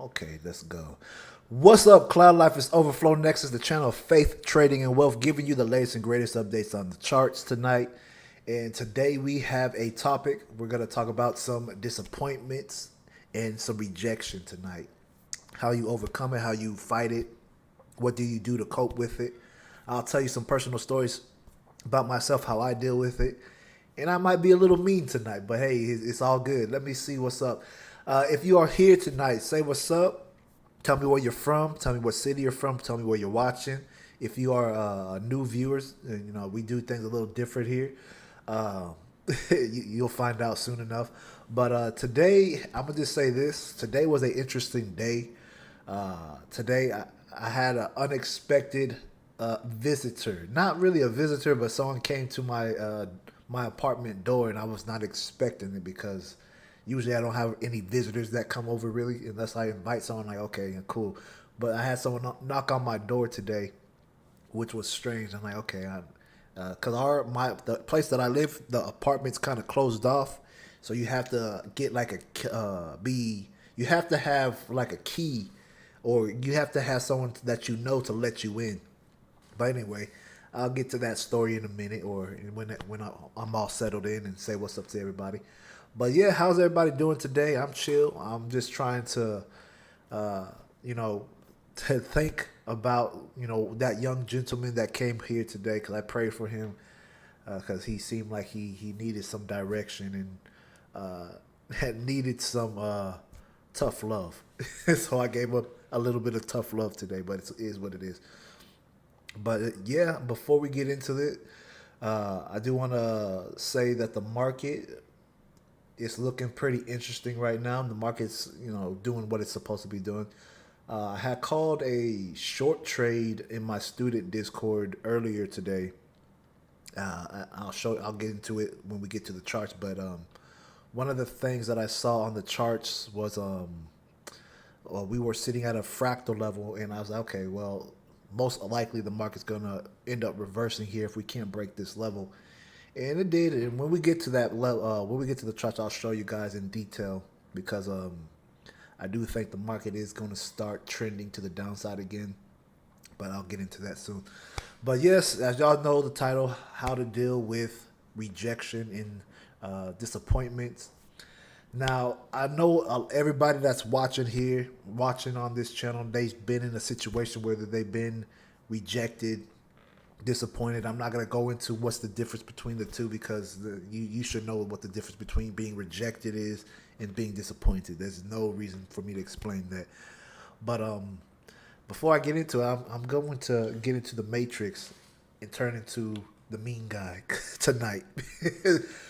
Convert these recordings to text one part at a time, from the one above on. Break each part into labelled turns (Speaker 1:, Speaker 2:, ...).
Speaker 1: Okay, let's go. What's up, Cloud Life? Is Overflow Nexus, the channel of faith, trading, and wealth, giving you the latest and greatest updates on the charts tonight. And today we have a topic. We're going to talk about some disappointments and some rejection tonight. How you overcome it, how you fight it, what do you do to cope with it. I'll tell you some personal stories about myself, how I deal with it. And I might be a little mean tonight, but hey, it's all good. Let me see what's up. If you are here tonight, say what's up. Tell me where you're from. Tell me what city you're from. Tell me where you're watching. If you are new viewers, we do things a little different here. Uh, you'll find out soon enough. But today, I'm gonna just say this. Today was an interesting day. Today, I had an unexpected visitor. Not really a visitor, but someone came to my apartment door, and I was not expecting it because usually I don't have any visitors that come over really unless I invite someone. Like, okay, yeah, cool. But I had someone knock on my door today, which was strange. I'm like, okay, because the place that I live, the apartment's kind of closed off, so you have to get like you have to have like a key, or you have to have someone that you know to let you in. But anyway, I'll get to that story in a minute, or when I'm all settled in and say what's up to everybody. But yeah, how's everybody doing today? I'm chill. I'm just trying to, uh, you know, to think about that young gentleman that came here today, because I prayed for him because he seemed like he needed some direction and had needed some tough love. So I gave up a little bit of tough love today, but it is what it is. But yeah, before we get into it, I do want to say that the market is looking pretty interesting right now. The market's doing what it's supposed to be doing. I had called a short trade in my student Discord earlier today. I'll get into it when we get to the charts. But one of the things that I saw on the charts was well, we were sitting at a fractal level, and I was like, okay, well, most likely the market's gonna end up reversing here if we can't break this level, and it did. And when we get to that level, when we get to the charts, I'll show you guys in detail because I do think the market is going to start trending to the downside again, but I'll get into that soon. But yes, as y'all know, the title: How to Deal with Rejection and Disappointments. Now, I know everybody that's watching here, watching on this channel, they've been in a situation where they've been rejected, disappointed. I'm not going to go into what's the difference between the two because you should know what the difference between being rejected is and being disappointed. There's no reason for me to explain that. But before I get into it, I'm going to get into the matrix and turn into the mean guy tonight.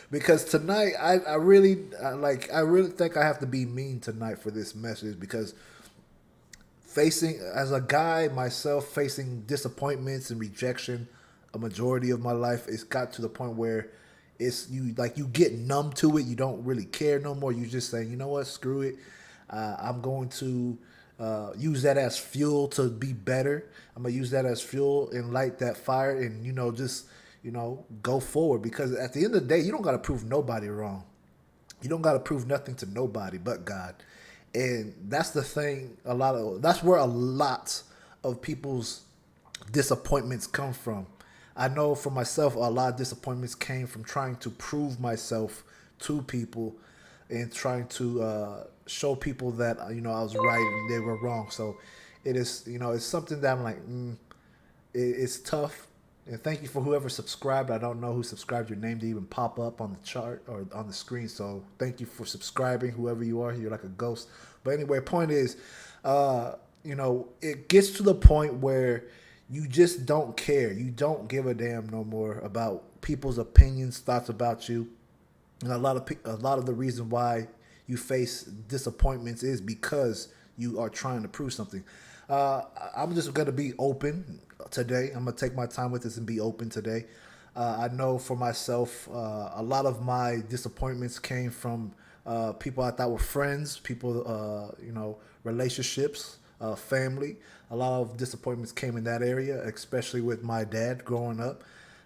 Speaker 1: Because tonight I really think I have to be mean tonight for this message, because facing, as a guy myself, facing disappointments and rejection a majority of my life, it's got to the point where you get numb to it. You don't really care no more. You just say, you know what, screw it. I'm going to use that as fuel to be better. I'm gonna use that as fuel and light that fire, and just go forward, because at the end of the day, you don't got to prove nobody wrong. You don't got to prove nothing to nobody but God. And that's the thing. That's where a lot of people's disappointments come from. I know for myself, a lot of disappointments came from trying to prove myself to people and trying to show people that I was right and they were wrong. So it is, it's something that I'm like, it's tough. And thank you for whoever subscribed. I don't know who subscribed. Your name to even pop up on the chart or on the screen. So thank you for subscribing, whoever you are. You're like a ghost. But anyway, point is, it gets to the point where you just don't care. You don't give a damn no more about people's opinions, thoughts about you. And a lot of the reason why you face disappointments is because you are trying to prove something. I'm just going to be open today. I'm going to take my time with this and be open today. I know for myself, a lot of my disappointments came from people I thought were friends, people, relationships, family. A lot of disappointments came in that area, especially with my dad growing up.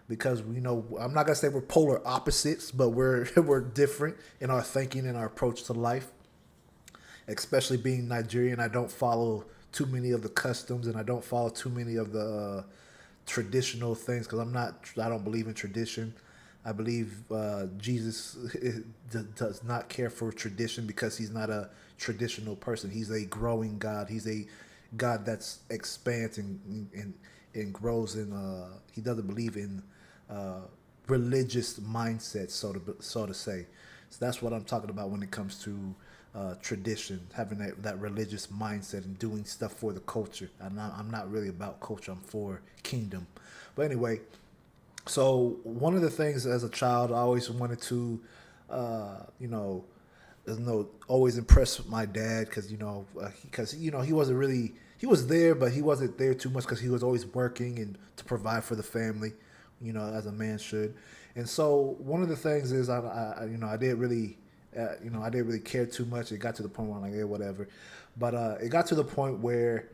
Speaker 1: Because I'm not gonna say we're polar opposites, but we're we're different in our thinking and our approach to life. especially being Nigerian. I don't follow too many of the customs, and I don't follow too many of the traditional things because I don't believe in tradition. I believe Jesus does not care for tradition because he's not a traditional person. He's a growing God. He's a God that's expands and grows in. He doesn't believe in uh, religious mindset, so to say. So that's what I'm talking about when it comes to tradition, having that religious mindset and doing stuff for the culture. I'm not really about culture. I'm for kingdom. But anyway, so one of the things as a child, I always wanted to, you know, always impress my dad because he wasn't really he was there, but he wasn't there too much because he was always working and to provide for the family, as a man should. And so one of the things is I didn't really. I didn't really care too much. It got to the point where I'm like, yeah, whatever. But it got to the point where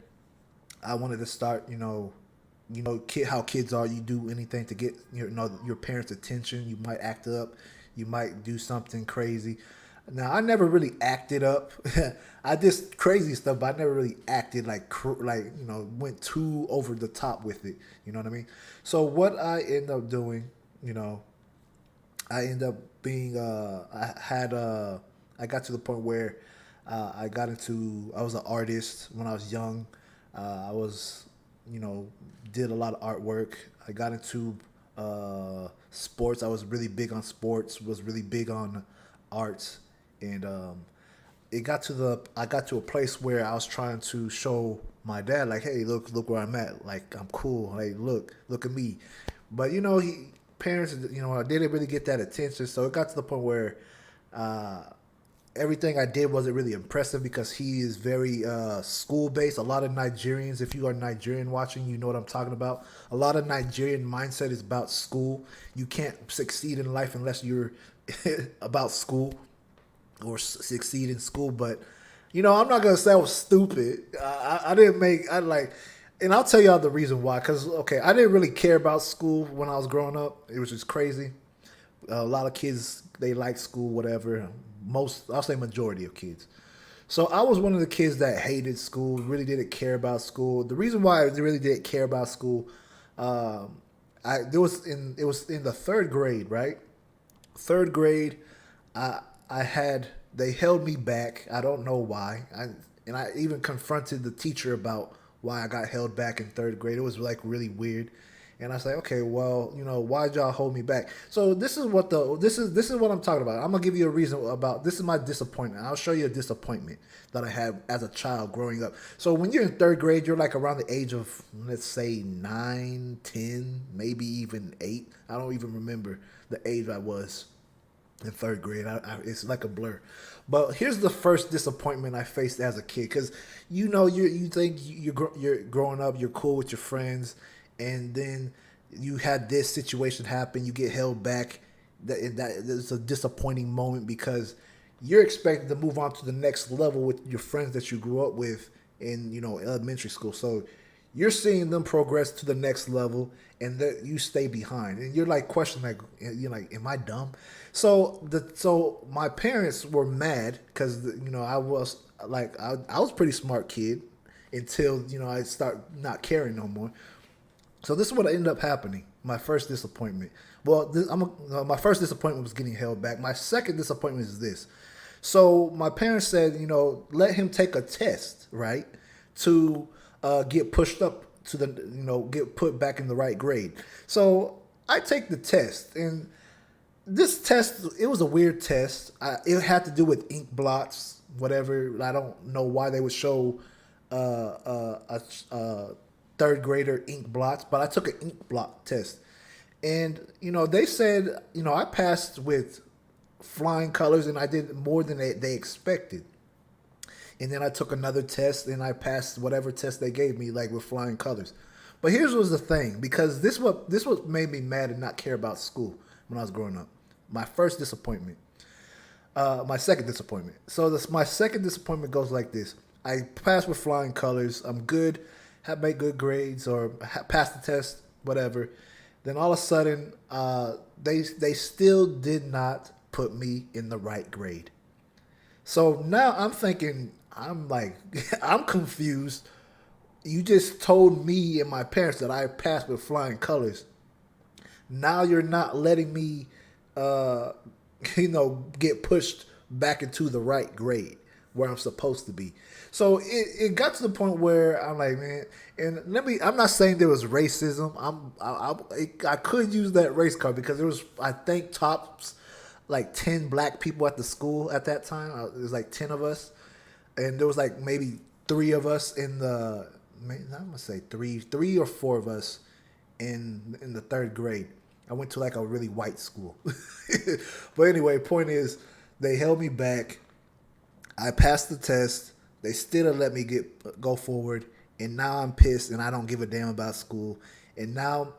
Speaker 1: I wanted to start, how kids are. You do anything to get your parents' attention. You might act up. You might do something crazy. Now I never really acted up. I did crazy stuff, but I never really acted went too over the top with it. You know what I mean? So what I end up doing, I end up being I got to the point where I was an artist when I was young. I was did a lot of artwork. I got into sports. I was really big on sports. Was really big on arts, and I got to a place where I was trying to show my dad like, hey, look where I'm at. Like I'm cool. Hey, look at me. But parents, I didn't really get that attention. So it got to the point where everything I did wasn't really impressive because he is very school based. A lot of Nigerians, if you are Nigerian watching, you know what I'm talking about. A lot of Nigerian mindset is about school. You can't succeed in life unless you're about school or succeed in school. But I'm not gonna say I was stupid. I didn't make I like. And I'll tell y'all the reason why. Because, okay, I didn't really care about school when I was growing up. It was just crazy. A lot of kids, they like school, whatever. I'll say majority of kids. So I was one of the kids that hated school, really didn't care about school. The reason why I really didn't care about school, it was in the third grade, right? Third grade, I they held me back. I don't know why. I even confronted the teacher about why I got held back in third grade. It was like really weird. And I say, okay, well, why'd y'all hold me back? So this is what I'm talking about. I'm gonna give you a reason about this is my disappointment. I'll show you a disappointment that I had as a child growing up. So when you're in third grade, you're like around the age of, let's say 9, 10, maybe even 8. I don't even remember the age I was in third grade. It's like a blur. But here's the first disappointment I faced as a kid, because you think you're growing up, you're cool with your friends, and then you had this situation happen, you get held back. That is a disappointing moment because you're expected to move on to the next level with your friends that you grew up with in elementary school. So you're seeing them progress to the next level, and that you stay behind, and you're like questioning, you're like, am I dumb? So my parents were mad because I was like I was a pretty smart kid until I start not caring no more. So this is what ended up happening. My first disappointment. Well, my first disappointment was getting held back. My second disappointment is this. So my parents said, let him take a test, right, to get pushed up to get put back in the right grade. So I take the test, and this test, it was a weird test. It had to do with ink blots, whatever. I don't know why they would show a third grader ink blots, but I took an ink blot test. And, they said, I passed with flying colors, and I did more than they expected. And then I took another test, and I passed whatever test they gave me, like with flying colors. But here's was the thing, because this what made me mad and not care about school when I was growing up. My first disappointment. My second disappointment. So my second disappointment goes like this. I passed with flying colors. I'm good. Have made good grades or passed the test, whatever. Then all of a sudden, they still did not put me in the right grade. So now I'm thinking, I'm like, I'm confused. You just told me and my parents that I passed with flying colors. Now you're not letting me, uh, get pushed back into the right grade where I'm supposed to be. So it got to the point where I'm like, man, and I'm not saying there was racism. I could use that race card because there was, I think, tops like 10 black people at the school at that time. There was like 10 of us, and there was like maybe three of us in the, I'm gonna say three or four of us in the third grade. I went to like a really white school. But anyway, point is, they held me back. I passed the test. They still didn't let me go forward, and now I'm pissed, and I don't give a damn about school. And now,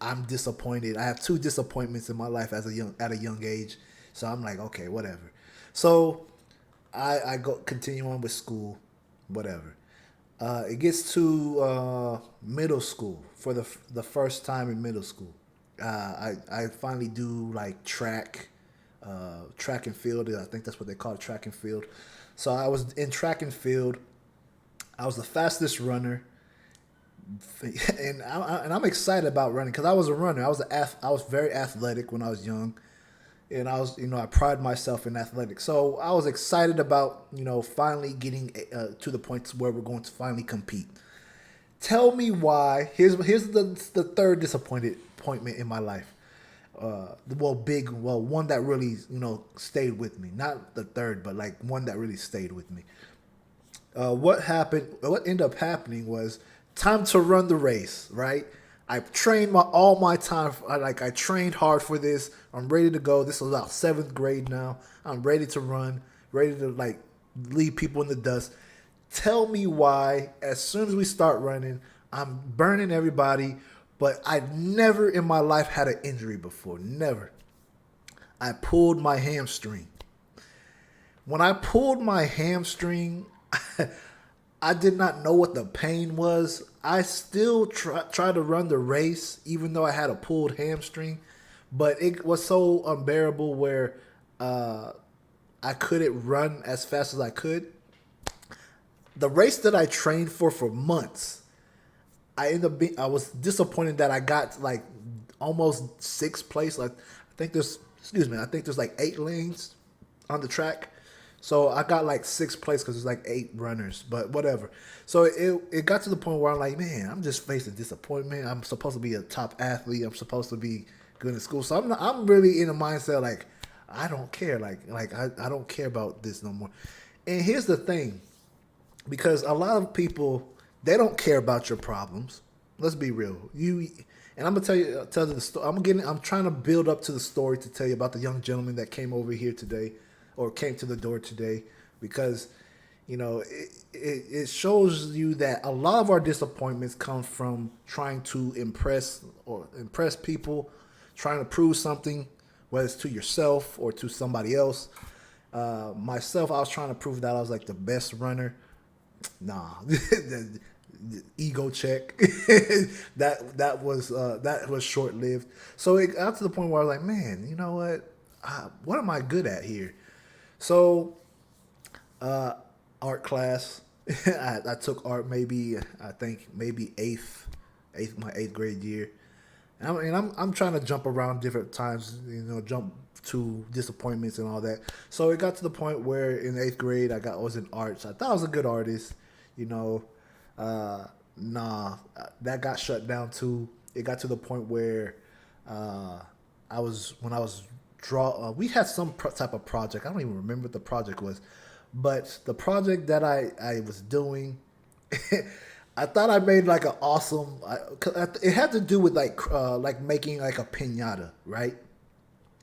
Speaker 1: I'm disappointed. I have two disappointments in my life at a young age. So I'm like, okay, whatever. So I go continue on with school, whatever. It gets to middle school for the first time in middle school. I finally do like track and field. I think that's what they call it, track and field. So I was in track and field. I was the fastest runner, and I'm excited about running because I was a runner. I was very athletic when I was young, and I pride myself in athletics. So I was excited about finally getting to the point where we're going to finally compete. Tell me why. Here's the third disappointment in my life. One that really stayed with me. Not the third, but like one that really stayed with me. What happened? What ended up happening was time to run the race. Right. I trained all my time. I trained hard for this. I'm ready to go. This is about seventh grade now. I'm ready to run. Ready to leave people in the dust. Tell me why, as soon as we start running, I'm burning everybody, but I never in my life had an injury before. Never. I pulled my hamstring. When I pulled my hamstring, I did not know what the pain was. I still tried to run the race, even though I had a pulled hamstring, but it was so unbearable where I couldn't run as fast as I could. The race that I trained for months, I was disappointed that I got like almost sixth place. Like I think there's like 8 lanes on the track. So I got like sixth place because there's like 8 runners, but whatever. So it got to the point where I'm like, man, I'm just facing disappointment. I'm supposed to be a top athlete. I'm supposed to be good in school. So I'm really in a mindset like I don't care. I don't care about this no more. And here's the thing. Because a lot of people, they don't care about your problems. Let's be real. And I'm gonna tell you the story. I'm trying to build up to the story to tell you about the young gentleman that came over here today, or came to the door today, because it shows you that a lot of our disappointments come from trying to impress people, trying to prove something, whether it's to yourself or to somebody else. Myself, I was trying to prove that I was like the best runner. Nah, the ego check. that was short lived. So it got to the point where I was like, man, you know what am I good at here? So, art class. I took art maybe my eighth grade year, and I'm trying to jump around different times. Jump to disappointments and all that. So it got to the point where in eighth grade I was in arts. I thought I was a good artist, nah, that got shut down too. It got to the point where when I was we had some type of project. I don't even remember what the project was, but the project that I was doing, I thought I made like an awesome. It had to do with like making like a piñata, right?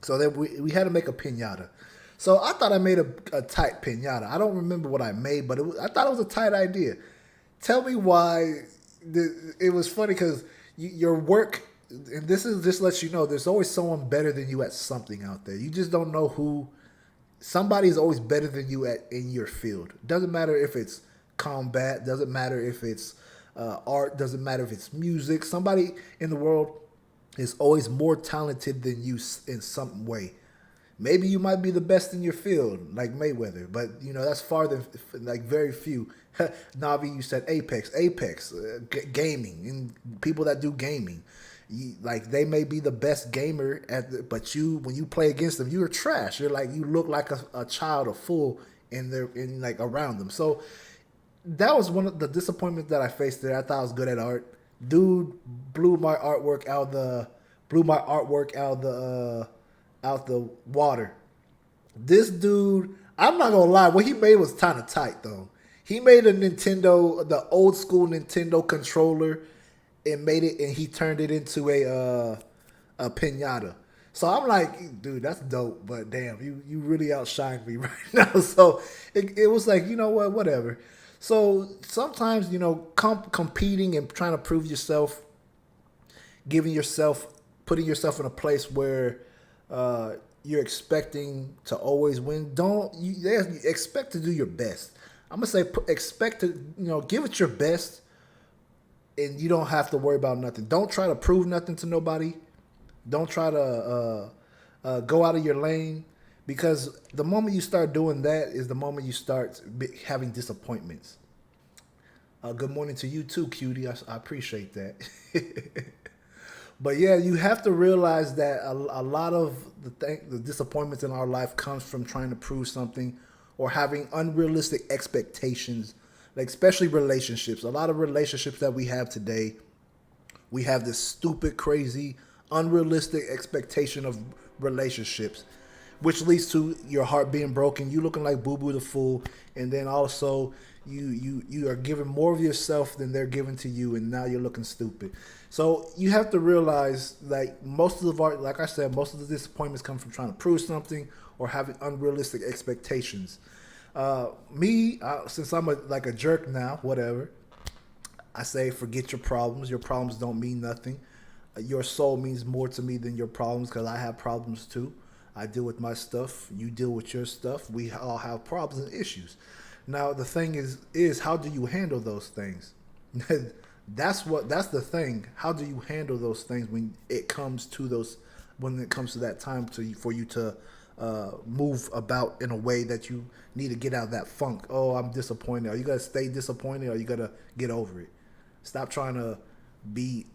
Speaker 1: So then we had to make a piñata. So I thought I made a tight piñata. I don't remember what I made, but I thought it was a tight idea. Tell me why. It was funny because your work, and this is just lets you know there's always someone better than you at something out there. You just don't know who. Somebody is always better than you in your field. Doesn't matter if it's combat. Doesn't matter if it's art. Doesn't matter if it's music. Somebody in the world is always more talented than you in some way. Maybe you might be the best in your field, like Mayweather, but that's far than like very few. Navi, you said Apex, gaming, and people that do gaming, like they may be the best gamer but when you play against them, you're trash. You're like you look like a child, a fool in like around them. So that was one of the disappointments that I faced there. I thought I was good at art. Dude blew my artwork out the water. This dude, I'm not gonna lie, what he made was kind of tight though. He made the old school Nintendo controller, and he turned it into a pinata. So I'm like, dude, that's dope, but damn, you really outshined me right now. So it was like, you know what, whatever. So sometimes, competing and trying to prove yourself, putting yourself in a place where you're expecting to always win. You expect to do your best. I'm gonna say expect to give it your best, and you don't have to worry about nothing. Don't try to prove nothing to nobody. Don't try to go out of your lane, because the moment you start doing that is the moment you start having disappointments. Good morning to you too, cutie. I appreciate that. But yeah, you have to realize that a lot of the disappointments in our life comes from trying to prove something or having unrealistic expectations, like especially relationships. A lot of relationships that we have today, we have this stupid, crazy, unrealistic expectation of relationships, which leads to your heart being broken, you looking like Boo Boo the Fool, and then also you are giving more of yourself than they're giving to you, and now you're looking stupid. So you have to realize, like like I said, most of the disappointments come from trying to prove something or having unrealistic expectations. Since I'm like a jerk now, whatever, I say forget your problems. Your problems don't mean nothing. Your soul means more to me than your problems, because I have problems too. I deal with my stuff. You deal with your stuff. We all have problems and issues. Now the thing is how do you handle those things? That's the thing. How do you handle those things when it comes to that time for you to move about in a way that you need to get out of that funk? Oh, I'm disappointed. Are you gonna stay disappointed, or are you gonna get over it? Stop trying to be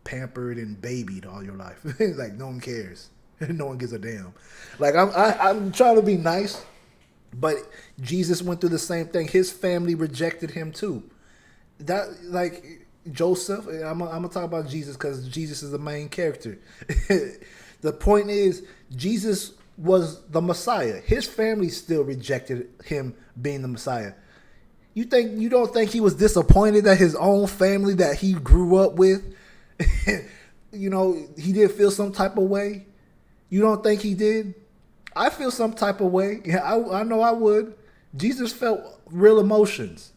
Speaker 1: pampered and babied all your life. Like no one cares. No one gives a damn. Like I'm trying to be nice, but Jesus went through the same thing. His family rejected him too. That like Joseph. I'm gonna talk about Jesus because Jesus is the main character. The point is, Jesus was the Messiah. His family still rejected him being the Messiah. You don't think he was disappointed that his own family that he grew up with, he did feel some type of way? You don't think he did? I feel some type of way. Yeah, I know I would. Jesus felt real emotions.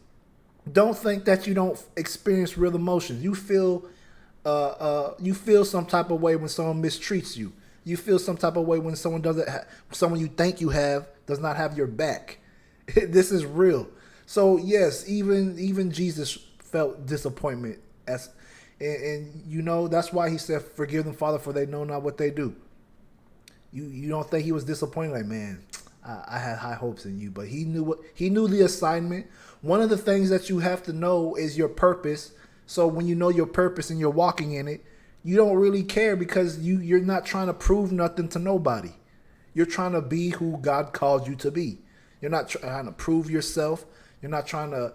Speaker 1: Don't think that you don't experience real emotions. You feel some type of way when someone mistreats you. You feel some type of way when someone someone you think you have does not have your back. This is real. So yes, even Jesus felt disappointment and that's why he said, "Forgive them, Father, for they know not what they do." You don't think he was disappointed? Like, man, I had high hopes in you, but he knew the assignment. One of the things that you have to know is your purpose. So when you know your purpose and you're walking in it, you don't really care, because you're not trying to prove nothing to nobody. You're trying to be who God called you to be. You're not trying to prove yourself. You're not trying to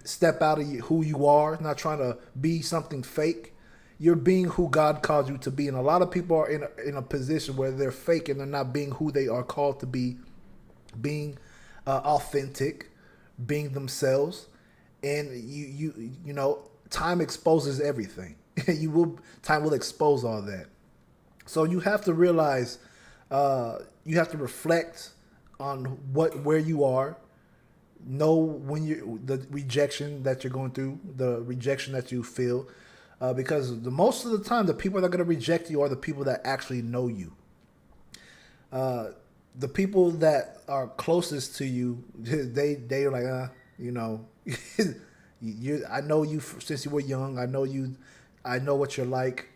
Speaker 1: step out of who you are. Not trying to be something fake. You're being who God called you to be. And a lot of people are in a position where they're fake and they're not being who they are called to be, being authentic, being themselves. And time exposes everything. Time will expose all that. So you have to realize, you have to reflect on where you are. Know when the rejection that you're going through, the rejection that you feel, because most of the time the people that are going to reject you are the people that actually know you. The people that are closest to you, they are like, I know you since you were young. I know you. I know what you're like.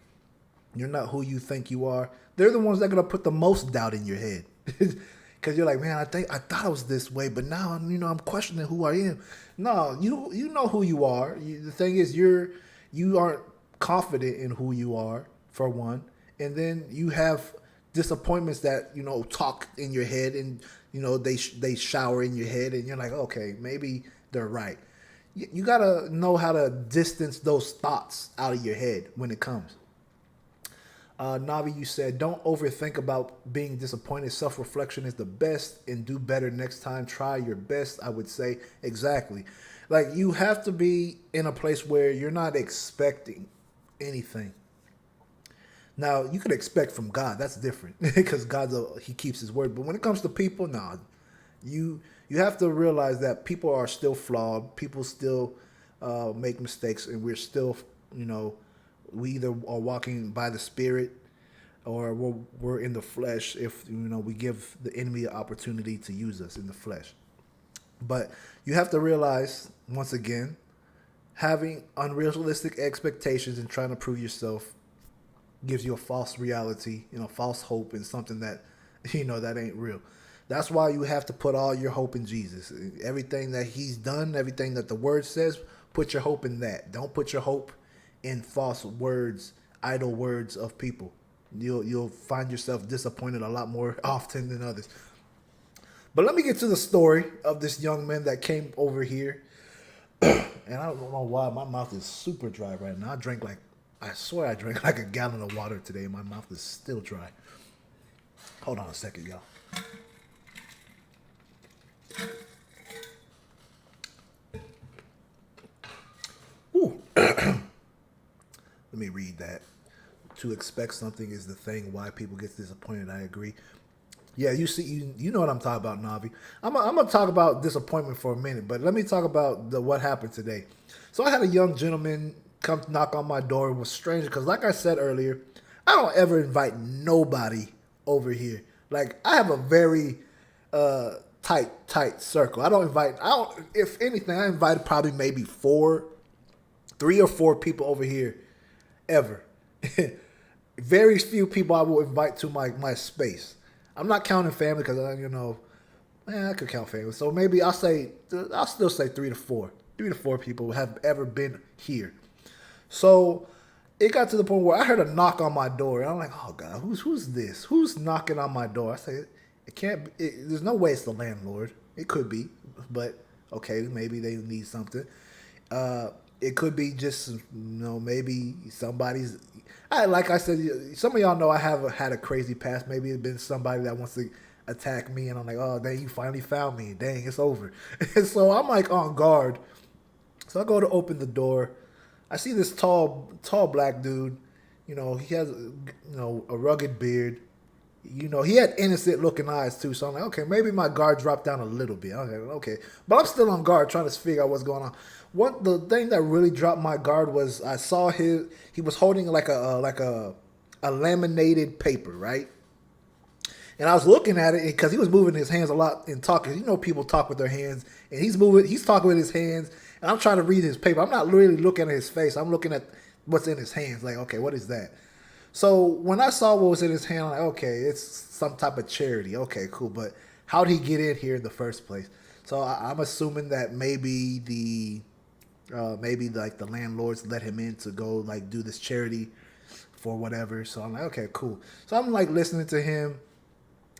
Speaker 1: You're not who you think you are. They're the ones that are going to put the most doubt in your head. Because you're like, man, I thought I was this way, but now I'm questioning who I am. No, you know who you are. The thing is, you aren't confident in who you are, for one, and then you have disappointments that talk in your head, and they shower in your head, and you're like, okay, maybe they're right. You gotta know how to distance those thoughts out of your head when it comes. Navi, you said, don't overthink about being disappointed. Self reflection is the best, and do better next time. Try your best, I would say. Exactly. Like, you have to be in a place where you're not expecting anything. Now, you could expect from God. That's different because He keeps His word. But when it comes to people, nah, you have to realize that people are still flawed. People still make mistakes, and we're still, we either are walking by the Spirit or we're in the flesh. If we give the enemy an opportunity to use us in the flesh. But you have to realize, once again, having unrealistic expectations and trying to prove yourself gives you a false reality, false hope, and something that that ain't real. That's why you have to put all your hope in Jesus. Everything that He's done, everything that the Word says, put your hope in that. Don't put your hope in false words, idle words of people. You'll find yourself disappointed a lot more often than others. But let me get to the story of this young man that came over here. And I don't know why my mouth is super dry right now. I swear I drank like a gallon of water today. My mouth is still dry. Hold on a second, y'all. Ooh. Let me read that. To expect something is the thing why people get disappointed. I agree. Yeah, you see, you know what I'm talking about, Navi. I'm gonna talk about disappointment for a minute, but let me talk about what happened today. So I had a young gentleman come knock on my door. It was strange because, like I said earlier, I don't ever invite nobody over here. Like, I have a very tight circle. I don't. If anything, I invited probably maybe 3 or 4 people over here ever. Very few people I will invite to my space. I'm not counting family because I could count family. So maybe I'll still say 3 to 4. 3 to 4 people have ever been here. So it got to the point where I heard a knock on my door, and I'm like, oh God, who's this? Who's knocking on my door? I say, it can't be. There's no way it's the landlord. It could be, but okay, maybe they need something. It could be just maybe somebody's. Like I said, some of y'all know I have had a crazy past. Maybe it's been somebody that wants to attack me, and I'm like, oh dang, you finally found me. Dang, it's over. And so I'm like on guard. So I go to open the door. I see this tall black dude. He has a rugged beard. He had innocent looking eyes too. So I'm like, okay, maybe my guard dropped down a little bit. Okay, but I'm still on guard, trying to figure out what's going on. The thing that really dropped my guard was I saw he was holding like a laminated paper, right? And I was looking at it because he was moving his hands a lot and talking. People talk with their hands, and he's talking with his hands, and I'm trying to read his paper. I'm not really looking at his face. I'm looking at what's in his hands. Like, okay, what is that? So when I saw what was in his hand, I'm like, okay, it's some type of charity. Okay, cool. But how did he get in here in the first place? So I'm assuming that maybe like the landlords let him in to go like do this charity for whatever. So I'm like, okay, cool. So I'm like listening to him,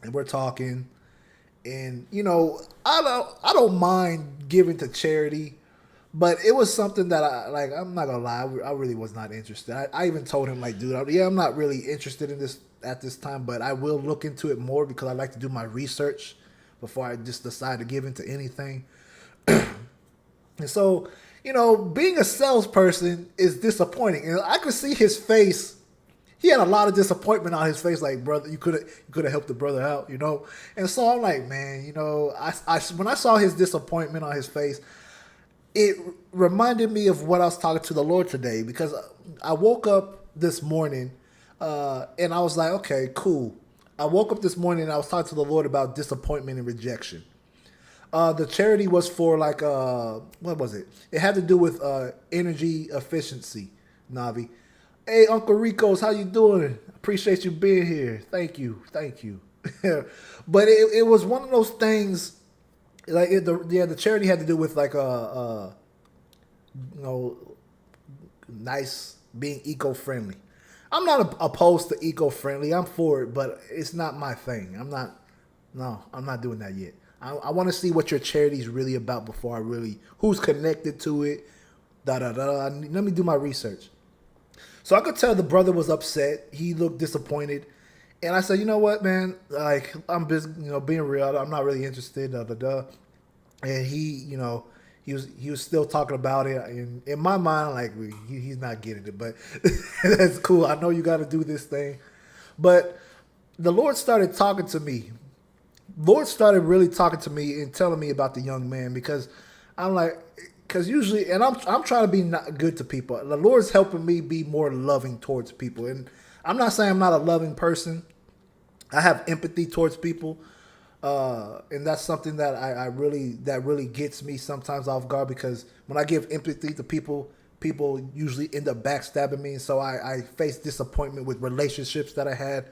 Speaker 1: and we're talking, and I don't mind giving to charity, but it was something that I'm not gonna lie, I really was not interested. I even told him, like, dude, I'm not really interested in this at this time, but I will look into it more because I like to do my research before I just decide to give into anything. And so, being a salesperson is disappointing, and I could see his face. He had a lot of disappointment on his face, like, brother, you could have helped the brother out, And so I'm like, man, when I saw his disappointment on his face, it reminded me of what I was talking to the Lord today, because I woke up this morning and I was like, okay, cool. I woke up this morning and I was talking to the Lord about disappointment and rejection. The charity was for like, what was it? It had to do with energy efficiency, Navi. Hey, Uncle Rico's, how you doing? Appreciate you being here. Thank you. But it was one of those things. Like the charity had to do with like a you know nice being eco friendly. I'm not opposed to eco friendly. I'm for it, but it's not my thing. I'm not. No, I'm not doing that yet. I want to see what your charity is really about before I really who's connected to it. Da da da. Let me do my research. So I could tell the brother was upset. He looked disappointed, and I said, you know what, man? Like I'm just being real. I'm not really interested. Da da da. And he was still talking about it. And in my mind, like he's not getting it, but that's cool. I know you got to do this thing, but the Lord started talking to me. Lord started really talking to me and telling me about the young man because I'm like, because usually, and I'm trying to be not good to people. The Lord's helping me be more loving towards people, and I'm not saying I'm not a loving person. I have empathy towards people, and that's something that I really that really gets me sometimes off guard because when I give empathy to people, people usually end up backstabbing me, and so I face disappointment with relationships that I had,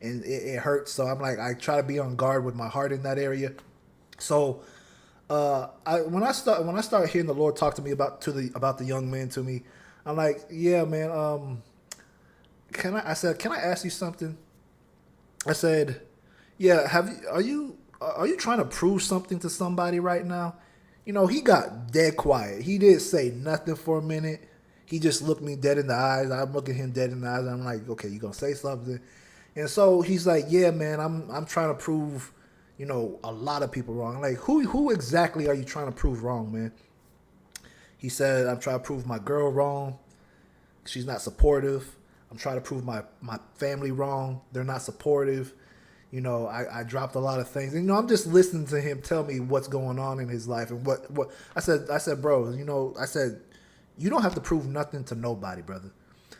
Speaker 1: and it hurts. So I'm like I try to be on guard with my heart in that area. So when I start hearing the Lord talk to me about the young man to me, I'm like, yeah, man. I said, can I ask you something? I said, yeah. Are you trying to prove something to somebody right now? He got dead quiet. He didn't say nothing for a minute. He just looked me dead in the eyes. I'm looking him dead in the eyes. I'm like, okay, you gonna say something? And so he's like, yeah, man. I'm trying to prove, a lot of people wrong. I'm like, who exactly are you trying to prove wrong, man? He said, I'm trying to prove my girl wrong. She's not supportive. I'm trying to prove my family wrong. They're not supportive. I dropped a lot of things. And, I'm just listening to him tell me what's going on in his life and what I said, bro, I said, you don't have to prove nothing to nobody, brother.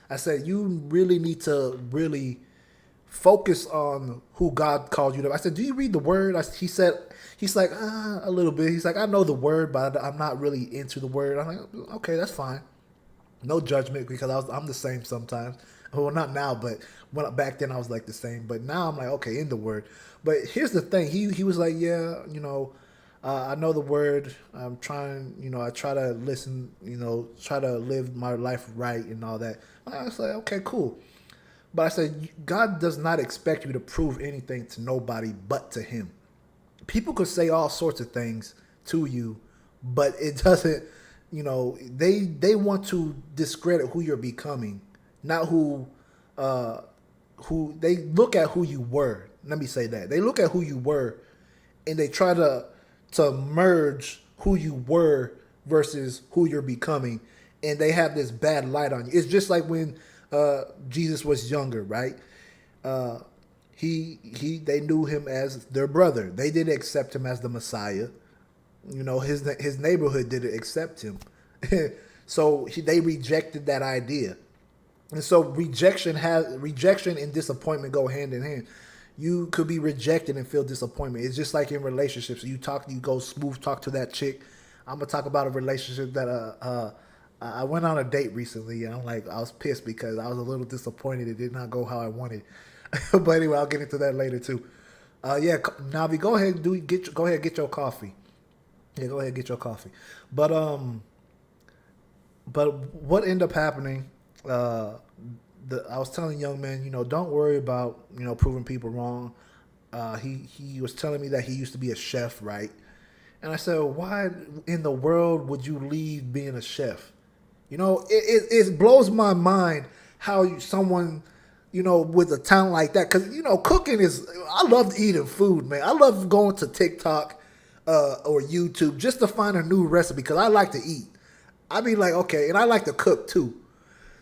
Speaker 1: I said, you really need to really focus on who God called you to. I said, do you read the word? He's like, a little bit. He's like, I know the word, but I'm not really into the word. I'm like, okay, that's fine. No judgment because I'm the same sometimes. Well, not now, but back then I was like the same. But now I'm like, okay, in the word. But here's the thing. He was like, yeah, I know the word. I'm trying, I try to listen, try to live my life right and all that. I was like, okay, cool. But I said, God does not expect you to prove anything to nobody but to him. People could say all sorts of things to you, but it doesn't, they want to discredit who you're becoming, not who they look at who you were. Let me say that. They look at who you were and they try to merge who you were versus who you're becoming. And they have this bad light on you. It's just like when Jesus was younger, right? They knew him as their brother. They didn't accept him as the Messiah. His neighborhood didn't accept him. So they rejected that idea. And so rejection and disappointment go hand in hand. You could be rejected and feel disappointment. It's just like in relationships. You go smooth talk to that chick. I'm gonna talk about a relationship that I went on a date recently, and I was pissed because I was a little disappointed. It did not go how I wanted. But anyway, I'll get into that later too. Yeah, Navi, go ahead and get your coffee. Yeah, go ahead and get your coffee. But what ended up happening? I was telling the young man, don't worry about proving people wrong. He was telling me that he used to be a chef, right? And I said, why in the world would you leave being a chef? It blows my mind how someone, with a talent like that, because, cooking I love eating food, man. I love going to TikTok or YouTube just to find a new recipe because I like to eat. I mean, like, okay, and I like to cook too.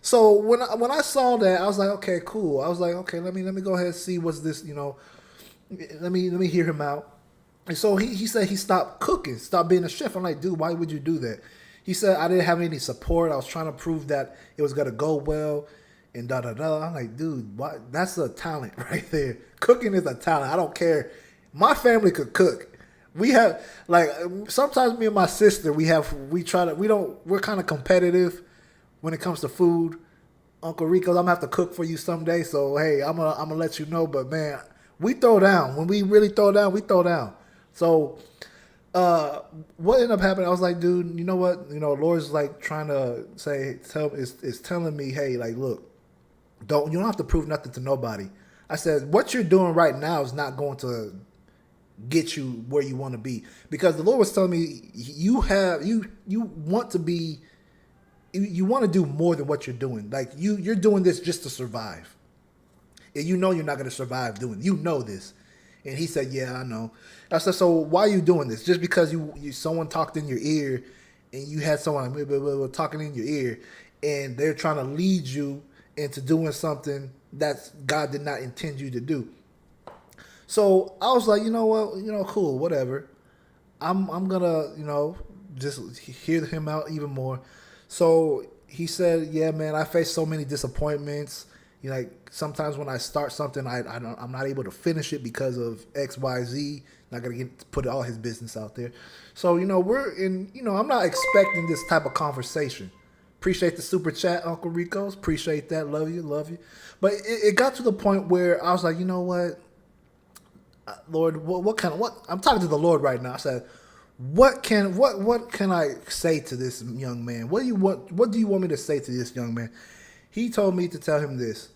Speaker 1: So when I saw that, I was like, okay, cool. I was like, okay, let me go ahead and see what's this, let me hear him out. And so he said he stopped cooking, stopped being a chef. I'm like, dude, why would you do that? He said, I didn't have any support. I was trying to prove that it was going to go well and da da da. I'm like, dude, what? That's a talent right there. Cooking is a talent. I don't care. My family could cook. We have, like, sometimes me and my sister, we're kind of competitive when it comes to food. Uncle Rico's, I'm going to have to cook for you someday. So, hey, I'm gonna let you know. But, man, We throw down. When we really throw down, we throw down. So what ended up happening, I was like, dude, you know what? Lord's like trying to is telling me, hey, like, look, you don't have to prove nothing to nobody. I said, what you're doing right now is not going to get you where you want to be, because the Lord was telling me you want to be, you want to do more than what you're doing. Like you're doing this just to survive, and you're not going to survive doing. This, and he said, yeah, I know. I said, so why are you doing this? Just because someone talked in your ear, and you had someone talking in your ear, and they're trying to lead you into doing something that God did not intend you to do. So I was like, you know what, cool, whatever. I'm gonna, just hear him out even more. So he said, yeah, man, I face so many disappointments. Like sometimes when I start something, I'm not able to finish it because of X, Y, Z. Not gonna put all his business out there. So we're in. I'm not expecting this type of conversation. Appreciate the super chat, Uncle Rico's. Appreciate that. Love you. But it got to the point where I was like, you know what, Lord, what I'm talking to the Lord right now. I said, what can I say to this young man? What do you want me to say to this young man? He told me to tell him this.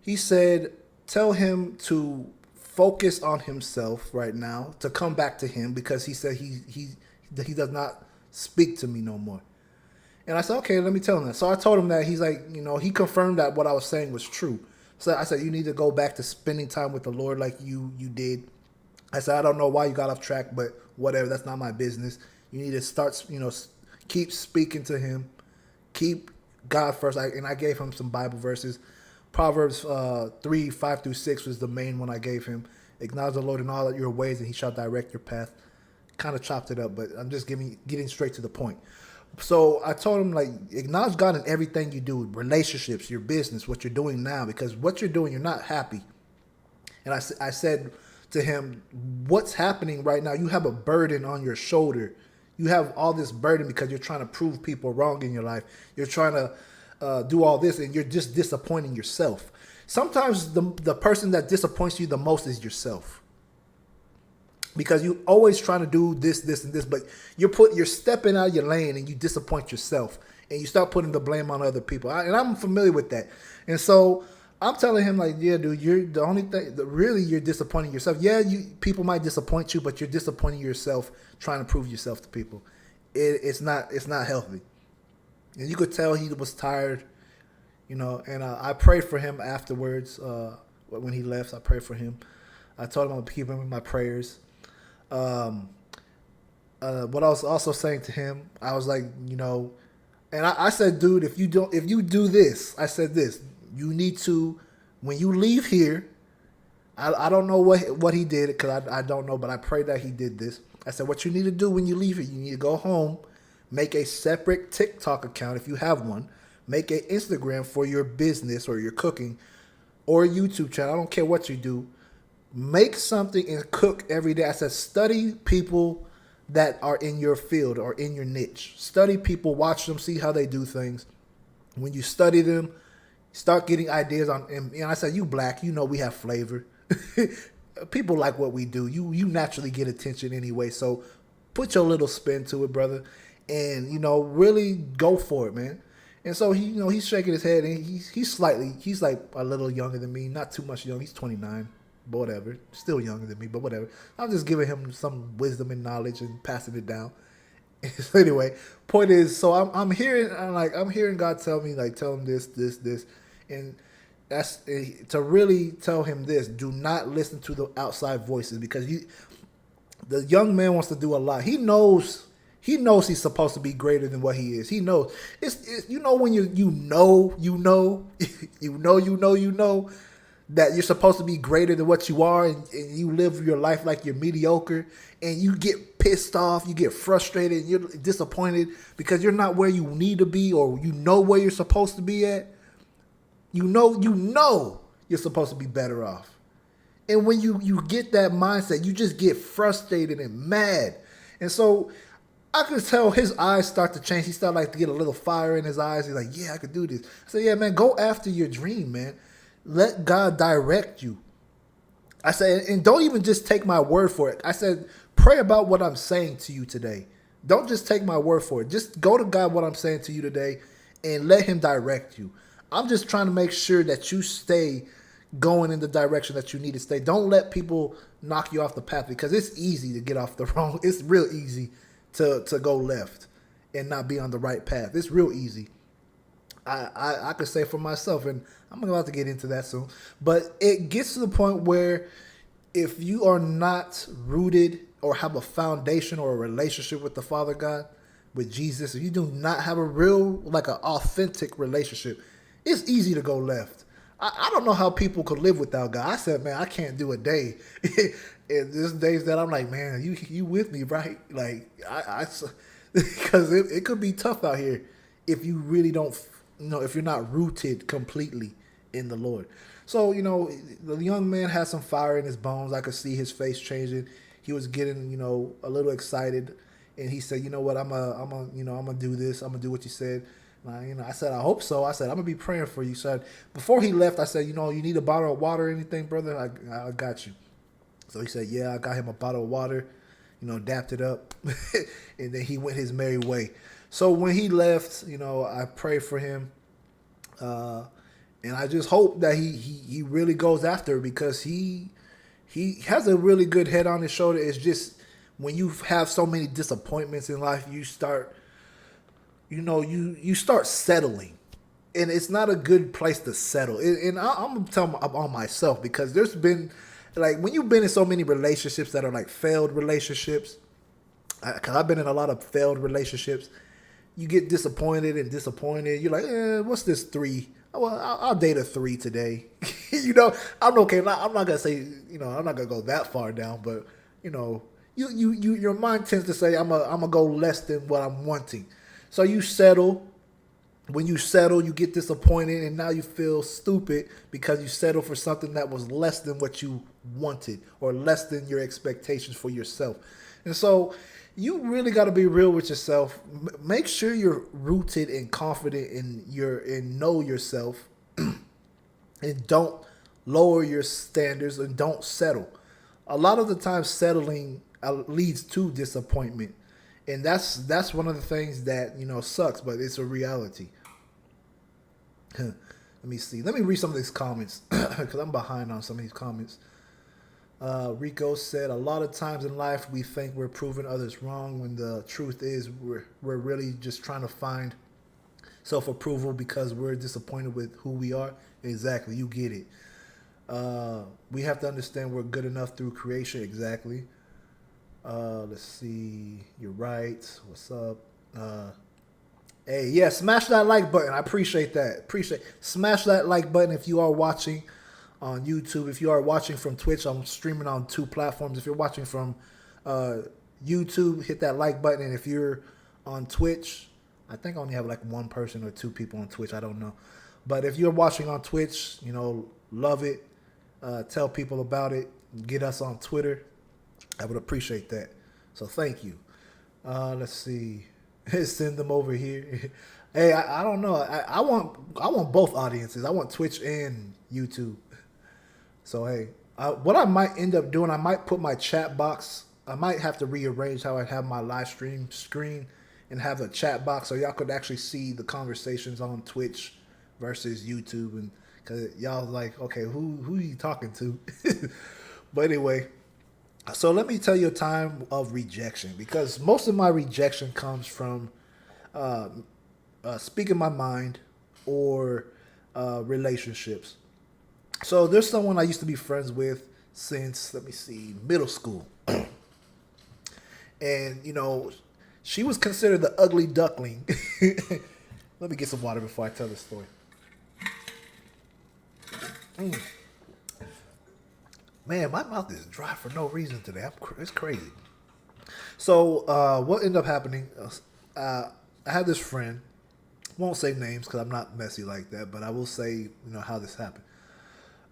Speaker 1: He said, tell him to focus on himself right now, to come back to him, because he said he does not speak to me no more. And I said, okay, let me tell him that. So I told him that. He's like, he confirmed that what I was saying was true. So I said, you need to go back to spending time with the Lord like you did. I said, I don't know why you got off track, but whatever, that's not my business. You need to start, keep speaking to him. Keep God first. And I gave him some Bible verses. Proverbs 3:5-6 was the main one I gave him. Acknowledge the Lord in all your ways, and he shall direct your path. Kind of chopped it up, but I'm just getting straight to the point. So I told him, like, acknowledge God in everything you do, relationships, your business, what you're doing now, because what you're doing, you're not happy. And I said to him, what's happening right now? You have a burden on your shoulder. You have all this burden because you're trying to prove people wrong in your life. You're trying to do all this, and you're just disappointing yourself. Sometimes the person that disappoints you the most is yourself. Because you always trying to do this, and this, but you're stepping out of your lane and you disappoint yourself, and you start putting the blame on other people. And I'm familiar with that. And so I'm telling him, like, yeah, dude, you're the only thing that really you're disappointing yourself. Yeah, people might disappoint you, but you're disappointing yourself trying to prove yourself to people. It's not healthy. And you could tell he was tired, and I prayed for him afterwards. When he left, I prayed for him. I told him I would keep him in my prayers. What I was also saying to him, I was like, and I said, dude, if you do this, I said this, you need to, when you leave here, I don't know what he did, because I don't know, but I pray that he did this. I said, what you need to do when you leave here, you need to go home, make a separate TikTok account if you have one, make an Instagram for your business or your cooking, or a YouTube channel. I don't care what you do. Make something and cook every day. I said, study people that are in your field or in your niche. Study people, watch them, see how they do things. When you study them, start getting ideas on. And I said, you black, we have flavor. People like what we do. You naturally get attention anyway. So put your little spin to it, brother, and really go for it, man. And so he's shaking his head, and he's like a little younger than me, not too much young. He's 29. But whatever, still younger than me, but whatever. I'm just giving him some wisdom and knowledge and passing it down. So anyway, point is, so I'm hearing God tell me, like, tell him this, and that's to really tell him this: do not listen to the outside voices, because the young man wants to do a lot. He knows he's supposed to be greater than what he is. He knows it's when you know that you're supposed to be greater than what you are, and you live your life like you're mediocre, and you get pissed off, you get frustrated, and you're disappointed because you're not where you need to be, or where you're supposed to be at. You're supposed to be better off. And when you get that mindset, you just get frustrated and mad. And so I could tell his eyes start to change. He started to get a little fire in his eyes. He's like, yeah, I could do this. I said, yeah, man, go after your dream, man. Let God direct you. I said, and don't even just take my word for it. I said, pray about what I'm saying to you today. Don't just take my word for it. Just go to God what I'm saying to you today and let him direct you. I'm just trying to make sure that you stay going in the direction that you need to stay. Don't let people knock you off the path because it's easy to get off the wrong. It's real easy to go left and not be on the right path. It's real easy. I could say for myself, and I'm about to get into that soon. But it gets to the point where if you are not rooted or have a foundation or a relationship with the Father God, with Jesus, if you do not have a real, like an authentic relationship, it's easy to go left. I don't know how people could live without God. I said, man, I can't do a day. And there's days that I'm like, man, you with me, right? Like, because it could be tough out here if you really don't, if you're not rooted completely in the Lord. So, the young man had some fire in his bones. I could see his face changing. He was getting, a little excited. And he said, you know what, I'm gonna do this. I'm gonna do what you said. I said, I hope so. I said, I'm gonna be praying for you. So before he left, I said, you need a bottle of water or anything, brother? I got you. So he said, yeah, I got him a bottle of water, dapped it up. And then he went his merry way. So when he left, I prayed for him. And I just hope that he really goes after it because he has a really good head on his shoulder. It's just when you have so many disappointments in life, you start, you start settling. And it's not a good place to settle. And I'm going to tell on myself because there's been, like, when you've been in so many relationships that are like failed relationships, because I've been in a lot of failed relationships, you get disappointed. You're like, what's this 3? Well, I'll date a 3 today. I'm okay. I'm not going to say, I'm not going to go that far down, but, your mind tends to say, I'm going to go less than what I'm wanting. So you settle. When you settle, you get disappointed, and now you feel stupid because you settle for something that was less than what you wanted or less than your expectations for yourself. And so you really got to be real with yourself. Make sure you're rooted and confident in know yourself, and don't lower your standards and don't settle. A lot of the time, settling leads to disappointment, and that's one of the things that sucks, but it's a reality. Let me see. Let me read some of these comments because I'm behind on some of these comments. Rico said, a lot of times in life we think we're proving others wrong when the truth is we're really just trying to find self-approval because we're disappointed with who we are. Exactly. You get it. We have to understand we're good enough through creation. Exactly. Let's see. You're right. What's up? Hey, yeah, smash that like button. I appreciate that. Smash that like button if you are watching on YouTube. If you are watching from Twitch, I'm streaming on 2 platforms. If you're watching from YouTube, hit that like button. And if you're on Twitch, I think I only have like 1 person or 2 people on Twitch. I don't know. But if you're watching on Twitch, love it. Tell people about it. Get us on Twitter. I would appreciate that. So thank you. Let's see. Send them over here. Hey, I don't know. I want both audiences. I want Twitch and YouTube. So hey, what I might end up doing, I might put my chat box. I might have to rearrange how I have my live stream screen and have a chat box so y'all could actually see the conversations on Twitch versus YouTube, and because y'all like, okay, who are you talking to? But anyway. So let me tell you a time of rejection, because most of my rejection comes from speaking my mind or relationships. So there's someone I used to be friends with since, let me see, middle school. And, she was considered the ugly duckling. Let me get some water before I tell this story. Man, my mouth is dry for no reason today. It's crazy. So what ended up happening, I had this friend. Won't say names because I'm not messy like that, but I will say, how this happened.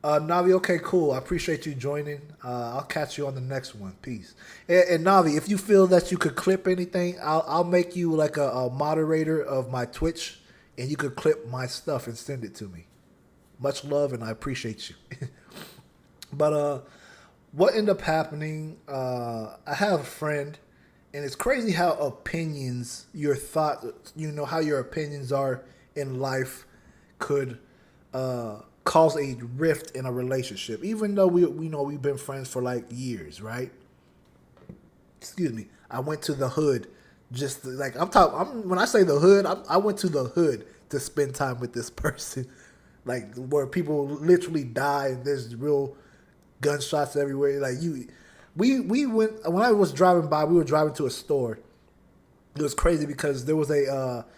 Speaker 1: Navi, okay, cool. I appreciate you joining. I'll catch you on the next one. Peace. And Navi, if you feel that you could clip anything, I'll make you like a moderator of my Twitch, and you could clip my stuff and send it to me. Much love, and I appreciate you. But what ended up happening, I have a friend, and it's crazy how your thought, how your opinions are in life could cause a rift in a relationship, even though we know we've been friends for like years, right? Excuse me. I went to the hood, just like I'm talking. When I say the hood, I went to the hood to spend time with this person, like where people literally die and there's real gunshots everywhere. Like we went when I was driving by. We were driving to a store. It was crazy because there was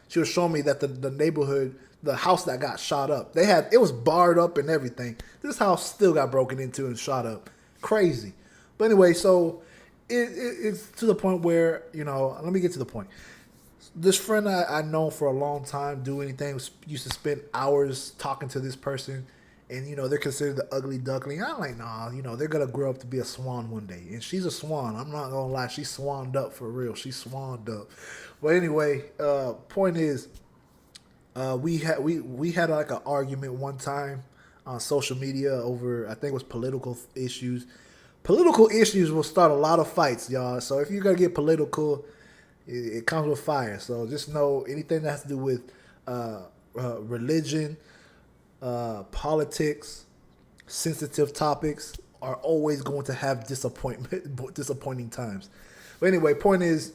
Speaker 1: she was showing me that the neighborhood, the house that got shot up, it was barred up and everything. This house still got broken into and shot up. Crazy. But anyway, so it's to the point where, let me get to the point. This friend I know for a long time, do anything, used to spend hours talking to this person, and they're considered the ugly duckling. I'm like, nah, they're gonna grow up to be a swan one day, and she's a swan. I'm not gonna lie, she's swanned up for real. She's swanned up. But anyway, point is, we had like an argument one time on social media over, I think it was political issues. Political issues will start a lot of fights, y'all. So if you're gonna get political, it comes with fire. So just know anything that has to do with religion, politics, sensitive topics are always going to have disappointing times. But anyway, point is,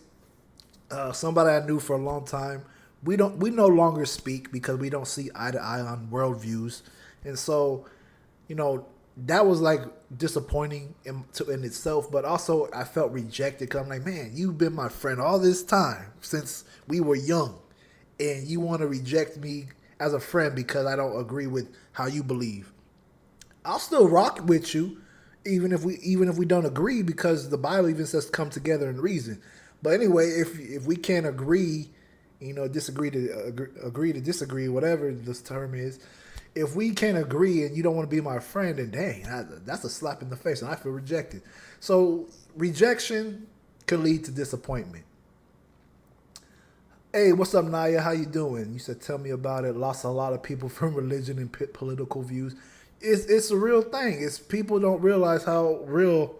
Speaker 1: somebody I knew for a long time, we no longer speak because we don't see eye to eye on worldviews, and so, that was like disappointing in itself. But also, I felt rejected because I'm like, man, you've been my friend all this time since we were young, and you want to reject me as a friend because I don't agree with how you believe. I'll still rock with you, even if we don't agree, because the Bible even says come together and reason. But anyway, if we can't agree, disagree to agree to disagree, whatever this term is. If we can't agree and you don't want to be my friend, then dang, that's a slap in the face, and I feel rejected. So rejection can lead to disappointment. Hey, what's up, Naya? How you doing? You said tell me about it. Lost a lot of people from religion and political views. It's a real thing. It's people don't realize how real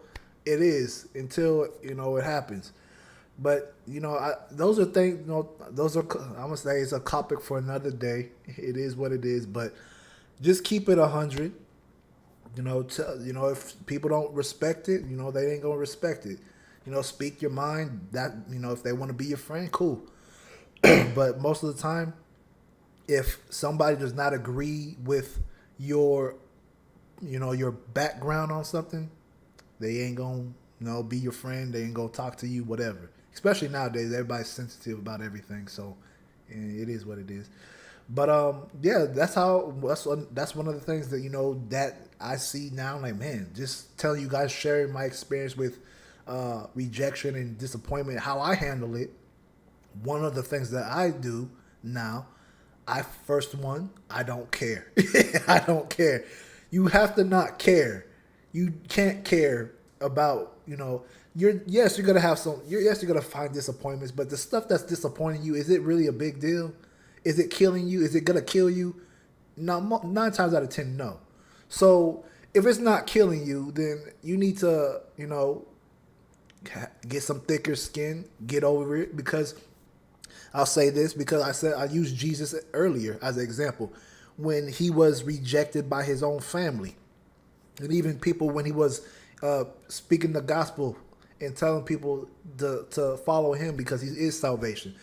Speaker 1: it is until it happens. But those are things. Those are, I'm gonna say, it's a topic for another day. It is what it is. But just keep it 100. If people don't respect it, they ain't gonna respect it. Speak your mind. That if they want to be your friend, cool. But most of the time, if somebody does not agree with your your background on something, they ain't gonna be your friend. They ain't gonna talk to you, whatever. Especially nowadays, everybody's sensitive about everything. So it is what it is. But yeah, that's one of the things that that I see now. Like, man, just telling you guys, sharing my experience with rejection and disappointment, how I handle it. One of the things that I do now, I don't care. I don't care. You have to not care. You can't care about, you're gonna have you're gonna find disappointments, but the stuff that's disappointing you, is it really a big deal? Is it killing you? Is it gonna kill you? No, 9 times out of 10, no. So if it's not killing you, then you need to, get some thicker skin, get over it, because I'll say this because I used Jesus earlier as an example when he was rejected by his own family, and even people when he was speaking the gospel and telling people to follow him because he is salvation.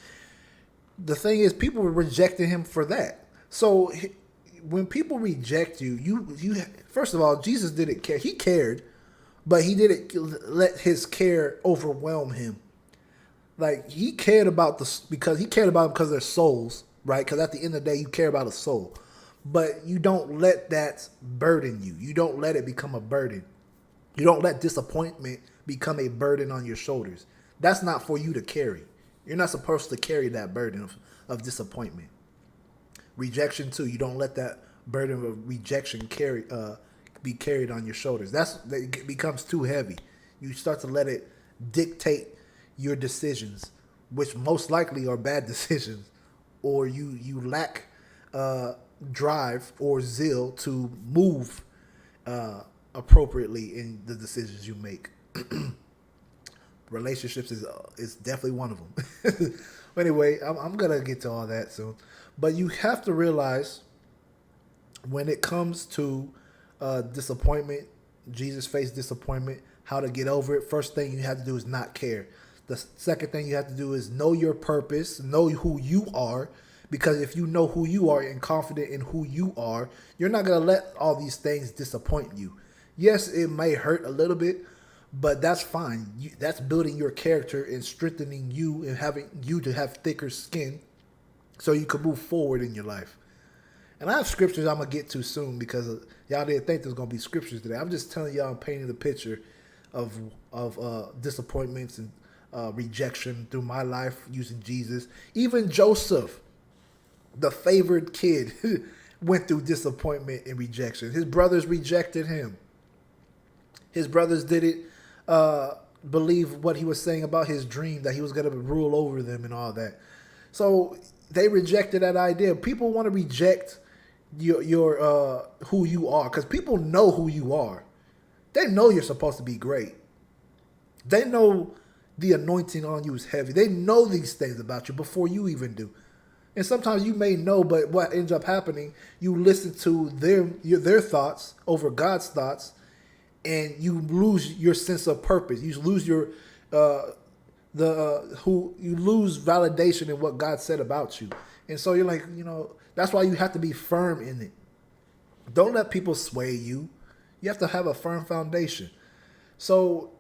Speaker 1: The thing is, people were rejecting him for that. So when people reject you, you first of all, Jesus didn't care. He cared, but he didn't let his care overwhelm him. Like, he cared about because of their souls, right? Because at the end of the day, you care about a soul, but you don't let that burden you. You don't let it become a burden. You don't let disappointment become a burden on your shoulders. That's not for you to carry. You're not supposed to carry that burden of disappointment. Rejection too. You don't let that burden of rejection be carried on your shoulders. It becomes too heavy. You start to let it dictate your decisions, which most likely are bad decisions, or you lack drive or zeal to move appropriately in the decisions you make. Relationships is definitely one of them. But anyway, I'm gonna get to all that soon. But you have to realize when it comes to disappointment, Jesus faced disappointment, how to get over it. First thing you have to do is not care. The second thing you have to do is know your purpose, know who you are, because if you know who you are and confident in who you are, you're not going to let all these things disappoint you. Yes, it may hurt a little bit, but that's fine. That's building your character and strengthening you and having you to have thicker skin so you can move forward in your life. And I have scriptures I'm going to get to soon because y'all didn't think there's going to be scriptures today. I'm just telling y'all, I'm painting the picture of disappointments and rejection through my life using Jesus. Even Joseph, the favored kid, went through disappointment and rejection. His brothers rejected him. His brothers didn't believe what he was saying about his dream, that he was going to rule over them and all that. So they rejected that idea. People want to reject your who you are because people know who you are. They know you're supposed to be great. They know the anointing on you is heavy. They know these things about you before you even do. And sometimes you may know, but what ends up happening, you listen to their thoughts over God's thoughts, and you lose your sense of purpose. You lose your you lose validation in what God said about you. And so you're like, that's why you have to be firm in it. Don't let people sway you. You have to have a firm foundation. So,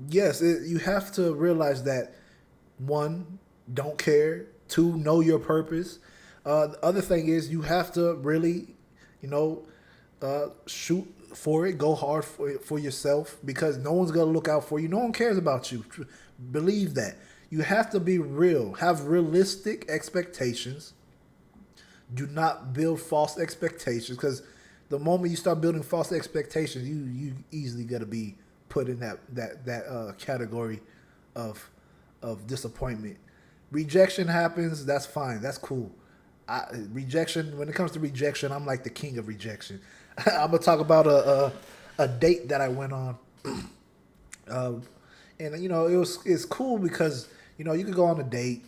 Speaker 1: yes, you have to realize that, one, don't care. Two, know your purpose. The other thing is you have to really, shoot for it. Go hard for yourself because no one's going to look out for you. No one cares about you. Believe that. You have to be real. Have realistic expectations. Do not build false expectations because the moment you start building false expectations, you easily got to be put in that category of disappointment. Rejection happens. That's fine. That's cool. Rejection. When it comes to rejection, I'm like the king of rejection. I'm gonna talk about a date that I went on, and it's cool because you could go on a date,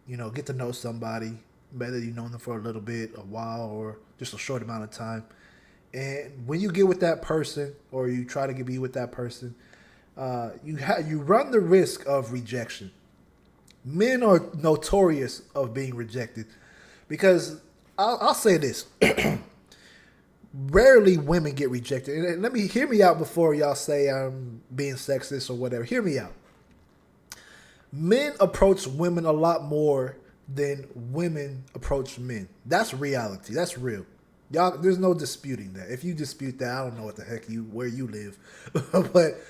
Speaker 1: get to know somebody, whether you've known them for a little bit, a while, or just a short amount of time. And when you get with that person, or you try to be with that person, you run the risk of rejection. Men are notorious of being rejected because I'll say this. Rarely women get rejected. And hear me out before y'all say I'm being sexist or whatever. Hear me out. Men approach women a lot more than women approach men. That's reality. That's real. Y'all, there's no disputing that. If you dispute that, I don't know what the heck where you live. But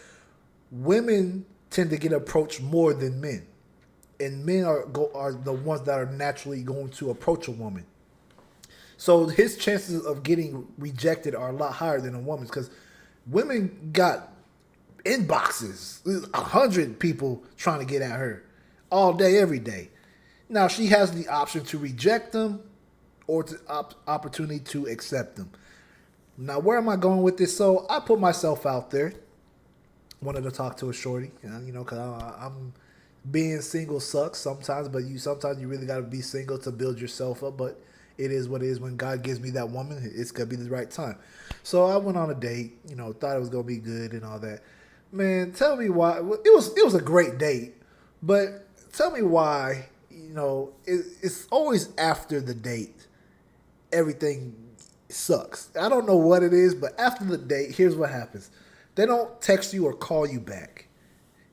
Speaker 1: women tend to get approached more than men. And men are the ones that are naturally going to approach a woman. So his chances of getting rejected are a lot higher than a woman's because women got inboxes, 100 people trying to get at her all day, every day. Now she has the option to reject them or the opportunity to accept them. Now, where am I going with this? So I put myself out there. Wanted to talk to a shorty, because I'm being single sucks sometimes, but sometimes you really got to be single to build yourself up. But it is what it is. When God gives me that woman, it's gonna be the right time. So I went on a date, thought it was gonna be good and all that. Man, tell me why it was a great date, but tell me why it's always after the date everything sucks. I don't know what it is, but after the date, here's what happens: they don't text you or call you back.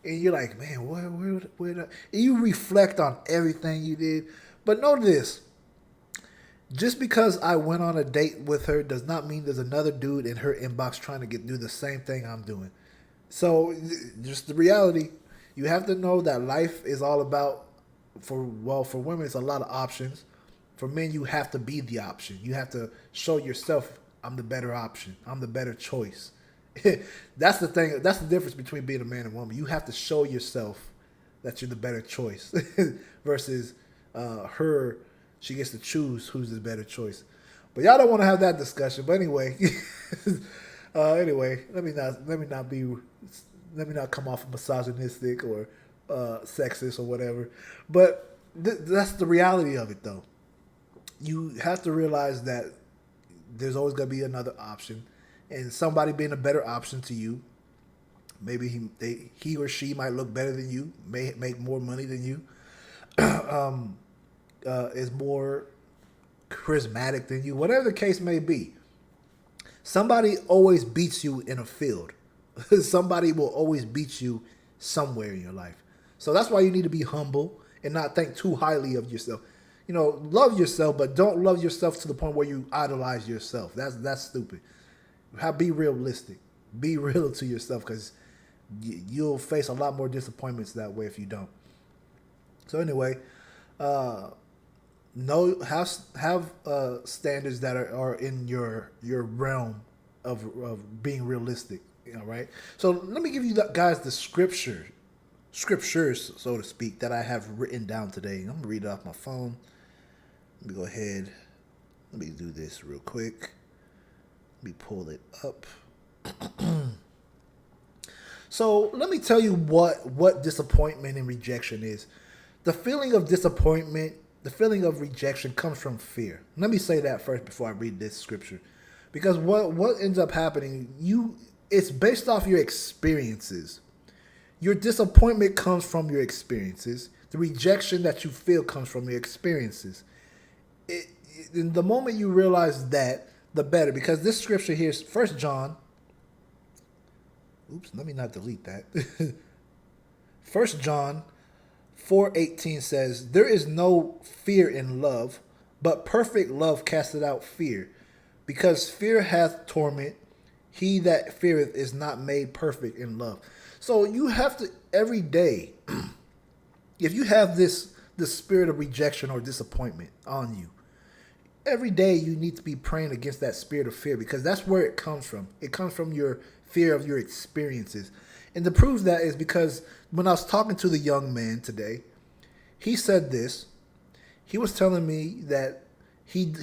Speaker 1: And you're like, man, where you reflect on everything you did. But know this, just because I went on a date with her does not mean there's another dude in her inbox trying to do the same thing I'm doing. So just the reality, you have to know that life is all about, for women, it's a lot of options. For men, you have to be the option. You have to show yourself, I'm the better option. I'm the better choice. That's the thing. That's the difference between being a man and woman. You have to show yourself that you're the better choice versus her. She gets to choose who's the better choice. But y'all don't want to have that discussion. But anyway, Anyway, let me not come off misogynistic or sexist or whatever. But that's the reality of it, though. You have to realize that there's always going to be another option, and somebody being a better option to you. Maybe he or she might look better than you, may make more money than you, is more charismatic than you, whatever the case may be. Somebody always beats you in a field. Somebody will always beat you somewhere in your life. So that's why you need to be humble and not think too highly of yourself. You know, love yourself, but don't love yourself to the point where you idolize yourself. That's stupid. Be realistic. Be real to yourself, because you'll face a lot more disappointments that way if you don't. So anyway, have standards that are in your realm of being realistic. You know, right? So let me give you guys the scriptures, so to speak, that I have written down today. I'm gonna read it off my phone. Let me go ahead. Let me do this real quick. Let me pull it up. So let me tell you what disappointment and rejection is. The feeling of disappointment, the feeling of rejection comes from fear. Let me say that first before I read this scripture. Because what ends up happening, it's based off your experiences. Your disappointment comes from your experiences. The rejection that you feel comes from your experiences. In the moment you realize that, the better. Because this scripture here is 1 John. Oops, let me not delete that. 1 John 4:18 says, "There is no fear in love, but perfect love casteth out fear. Because fear hath torment, he that feareth is not made perfect in love." So you have to, every day, if you have the spirit of rejection or disappointment on you, every day you need to be praying against that spirit of fear, because that's where it comes from. It comes from your fear of your experiences. And to prove that is because when I was talking to the young man today, he said this. He was telling me that he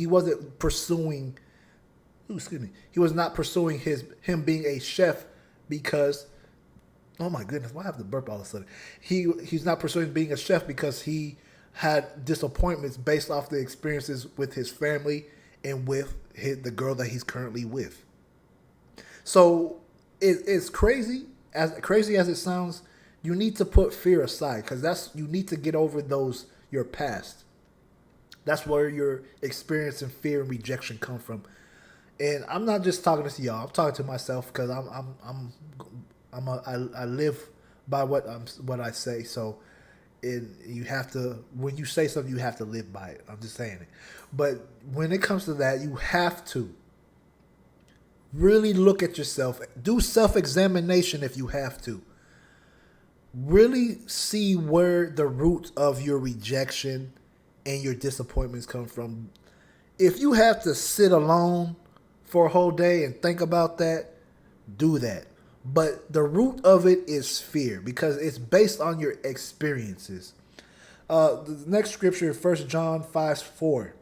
Speaker 1: wasn't pursuing, he was not pursuing him being a chef because, oh my goodness, why have to burp all of a sudden? He's not pursuing being a chef because he had disappointments based off the experiences with his family and with the girl that he's currently with. So it's crazy as it sounds. You need to put fear aside, because you need to get over your past. That's where your experience and fear and rejection come from. And I'm not just talking to y'all. I'm talking to myself, because I live by what I say. So you have to, when you say something, you have to live by it. I'm just saying it. But when it comes to that, you have to really look at yourself. Do self-examination if you have to. Really see where the root of your rejection and your disappointments come from. If you have to sit alone for a whole day and think about that, do that. But the root of it is fear, because it's based on your experiences. The next scripture, 1 John 5:4.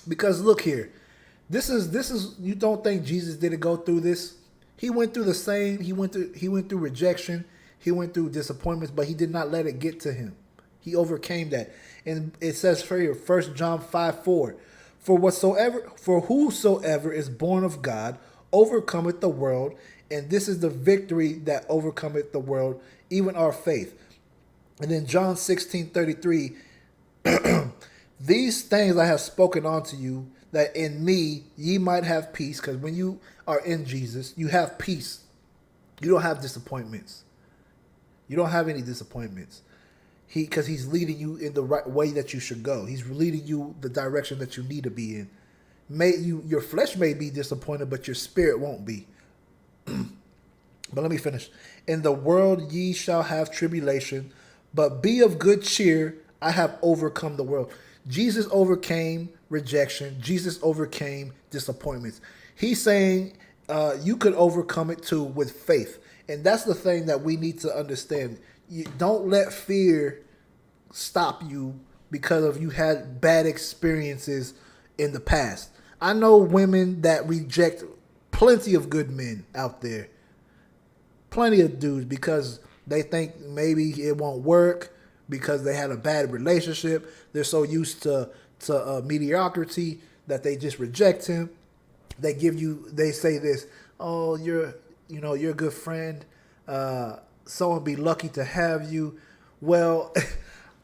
Speaker 1: Because look here, this is you don't think Jesus didn't go through this? He went through the same. He went through rejection. He went through disappointments, but he did not let it get to him. He overcame that. And it says here, 1 John 5:4. For whosoever is born of God overcometh the world, and this is the victory that overcometh the world, even our faith. And then John 16:33, these things I have spoken unto you, that in me ye might have peace. Because when you are in Jesus, you have peace. You don't have disappointments. You don't have any disappointments. Because he's leading you in the right way that you should go. He's leading you the direction that you need to be in. Your flesh may be disappointed, but your spirit won't be. But let me finish. In the world ye shall have tribulation, but be of good cheer. I have overcome the world. Jesus overcame rejection. Jesus overcame disappointments. He's saying you could overcome it too with faith. And that's the thing that we need to understand. You don't let fear stop you because of you had bad experiences in the past. I know women that reject plenty of good men out there, plenty of dudes because they think maybe it won't work because they had a bad relationship. They're so used to mediocrity that they just reject him. They say this, oh, you're a good friend. Someone be lucky to have you. Well,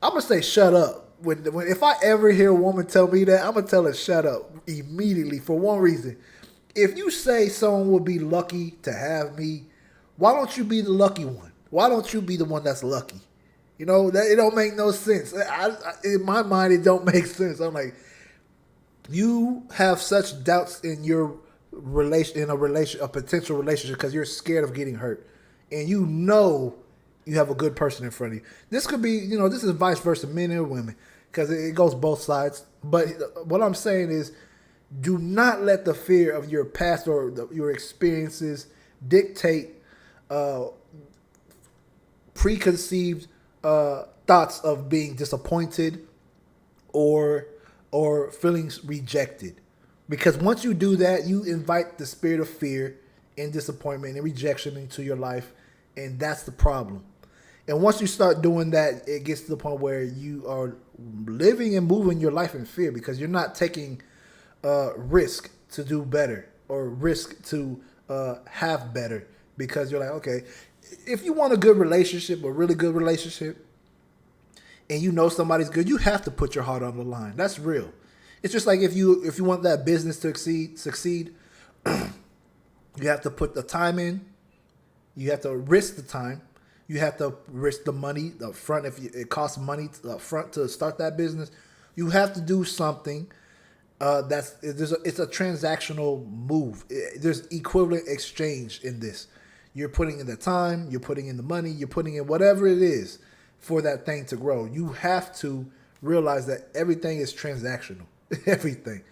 Speaker 1: I'm gonna say shut up. When if I ever hear a woman tell me that, I'm gonna tell her shut up immediately for one reason. If you say someone will be lucky to have me, why don't you be the lucky one? Why don't you be the one that's lucky? That it don't make no sense. In my mind, it don't make sense. I'm like, you have such doubts in your a potential relationship because you're scared of getting hurt, and you have a good person in front of you. This could be, this is vice versa, men and women, because it goes both sides. But what I'm saying is, do not let the fear of your past or your experiences dictate preconceived thoughts of being disappointed or feeling rejected. Because once you do that, you invite the spirit of fear and disappointment and rejection into your life, and that's the problem. And once you start doing that, it gets to the point where you are living and moving your life in fear because you're not taking risk to do better or risk to have better, because you're like, okay, if you want a good relationship, a really good relationship, and somebody's good, you have to put your heart on the line. That's real. It's just like if you want that business to succeed, you have to put the time in. You have to risk the time. You have to risk the money up front. If it costs money up front to start that business, you have to do something. It's a transactional move. There's equivalent exchange in this. You're putting in the time. You're putting in the money. You're putting in whatever it is for that thing to grow. You have to realize that everything is transactional. Everything.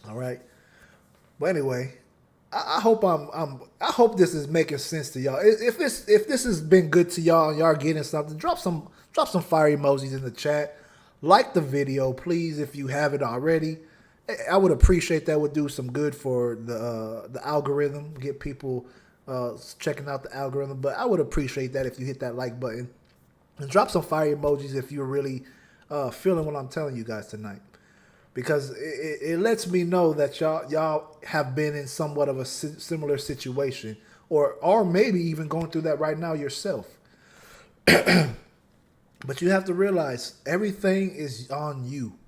Speaker 1: All right. But anyway, I hope I hope this is making sense to y'all. If this has been good to y'all and y'all getting something, drop some fire emojis in the chat. Like the video, please, if you haven't already. I would appreciate that. Would do some good for the algorithm, get people checking out the algorithm. But I would appreciate that if you hit that like button and drop some fire emojis if you're really feeling what I'm telling you guys tonight. Because it lets me know that y'all have been in somewhat of a similar situation, or maybe even going through that right now yourself. But you have to realize everything is on you.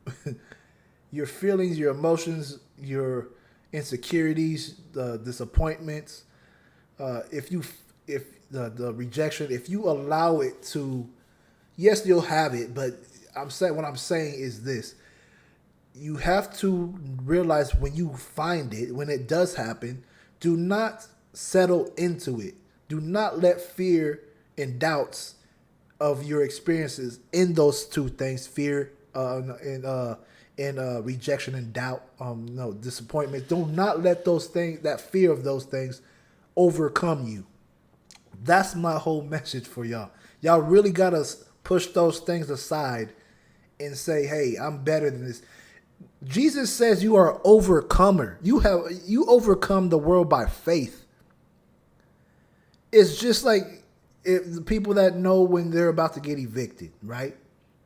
Speaker 1: Your feelings, your emotions, your insecurities, the disappointments. If the rejection, if you allow it to, yes, you'll have it. But what I'm saying is this. You have to realize when you find it, when it does happen, do not settle into it. Do not let fear and doubts of your experiences in those two things, fear and rejection and doubt, disappointment. Do not let those things, that fear of those things, overcome you. That's my whole message for y'all. Y'all really gotta push those things aside and say, hey, I'm better than this. Jesus says you are an overcomer. You overcome the world by faith. It's just like the people that know when they're about to get evicted, right?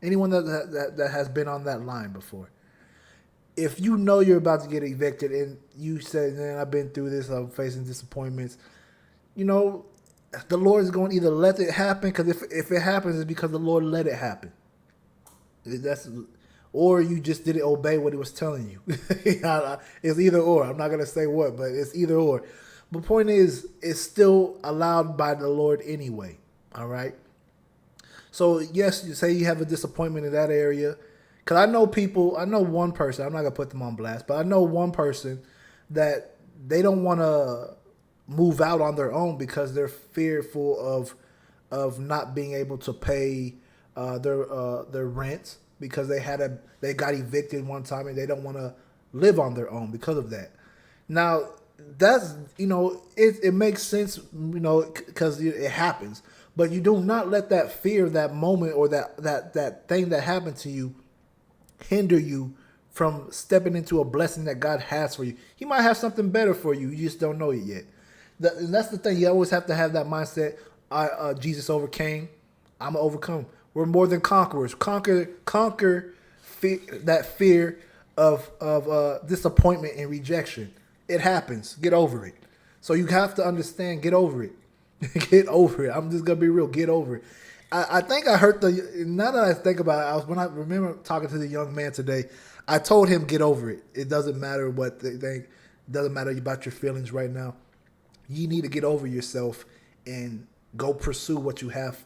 Speaker 1: Anyone that has been on that line before. If you know you're about to get evicted and you say, man, I've been through this, I'm facing disappointments, the Lord is going to either let it happen, because if it happens, it's because the Lord let it happen. Or you just didn't obey what he was telling you. It's either or. I'm not going to say what, but it's either or. The point is, it's still allowed by the Lord anyway. All right? So, yes, you say you have a disappointment in that area. Because I know one person, I'm not going to put them on blast, but I know one person that they don't want to move out on their own because they're fearful of not being able to pay their rent, because they got evicted one time and they don't want to live on their own because of that. Now, that's, it makes sense, because it happens. But you do not let that fear, that moment, or that thing that happened to you hinder you from stepping into a blessing that God has for you. He might have something better for you. You just don't know it yet. And that's the thing. You always have to have that mindset. Jesus overcame. I'm gonna overcome. We're more than conquerors. Conquer that fear of disappointment and rejection. It happens. Get over it. So you have to understand. Get over it. Get over it. I'm just gonna be real. Get over it. I think I heard now that I think about it, when I remember talking to the young man today, I told him get over it. It doesn't matter what they think. It doesn't matter about your feelings right now. You need to get over yourself and go pursue what you have,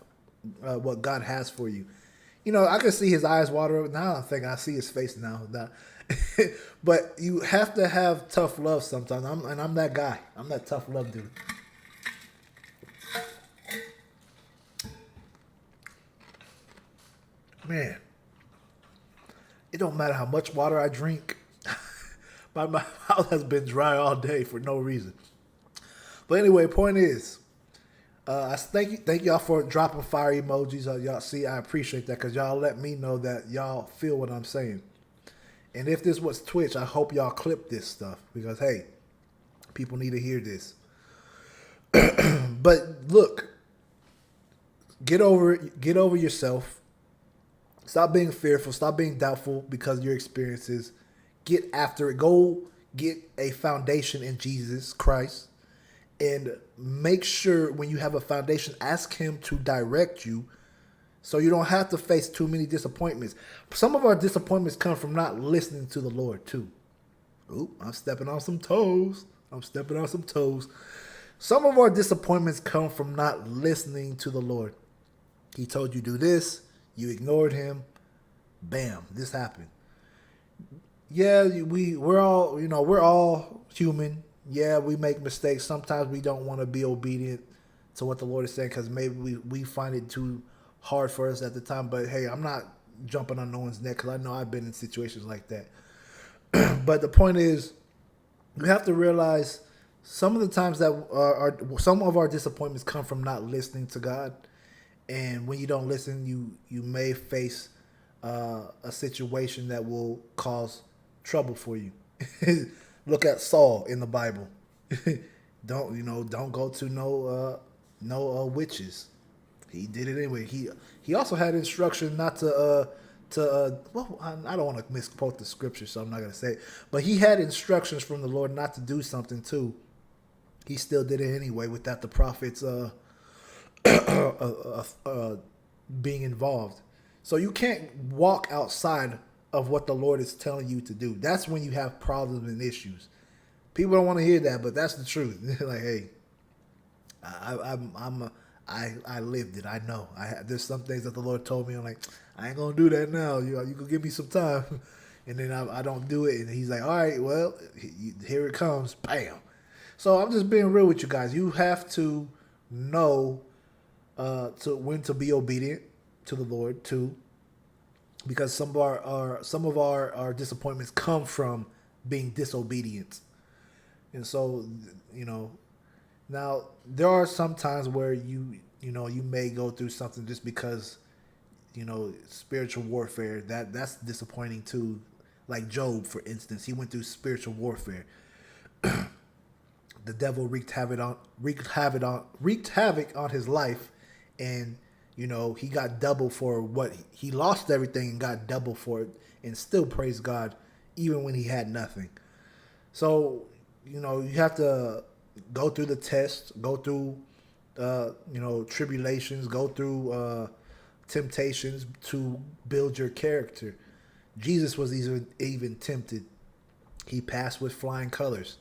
Speaker 1: what God has for you. You know, I can see his eyes water up now. I think I see his face now. But you have to have tough love sometimes. I'm that guy. I'm that tough love dude. Man, it don't matter how much water I drink. My mouth has been dry all day for no reason. But anyway, point is, I thank y'all for dropping fire emojis. Y'all see, I appreciate that because y'all let me know that y'all feel what I'm saying. And if this was Twitch, I hope y'all clip this stuff because hey, people need to hear this. But look, get over it. Get over yourself. Stop being fearful. Stop being doubtful because of your experiences. Get after it. Go get a foundation in Jesus Christ. And make sure when you have a foundation, ask him to direct you so you don't have to face too many disappointments. Some of our disappointments come from not listening to the Lord too. Ooh, I'm stepping on some toes. Some of our disappointments come from not listening to the Lord. He told you do this. You ignored him. Bam, this happened. Yeah, we're all human. Yeah, we make mistakes. Sometimes we don't want to be obedient to what the Lord is saying because maybe we find it too hard for us at the time. But hey, I'm not jumping on no one's neck because I know I've been in situations like that. But the point is, you have to realize some of the times that some of our disappointments come from not listening to God. And when you don't listen, you may face a situation that will cause trouble for you. Look at Saul in the Bible. Don't go to no witches. He did it anyway. He also had instruction not to well, I don't want to misquote the scripture, so I'm not gonna say it. But he had instructions from the Lord not to do something too. He still did it anyway without the prophets being involved. So you can't walk outside of what the Lord is telling you to do. That's when you have problems and issues. People don't want to hear that, but that's the truth. Like, hey, I lived it. I know. There's some things that the Lord told me. I'm like, I ain't gonna do that now. You can give me some time, and then I don't do it. And He's like, all right, well, here it comes. Bam. So I'm just being real with you guys. You have to know when to be obedient to the Lord too, because some of our disappointments come from being disobedient. And so, now there are some times where you may go through something just because, spiritual warfare, that's disappointing too. Like Job, for instance, he went through spiritual warfare. The devil wreaked havoc on his life, and he got double for what he lost everything and got double for it, and still praised God even when he had nothing. So you have to go through the tests, go through tribulations, go through temptations to build your character. Jesus was even tempted. He passed with flying colors,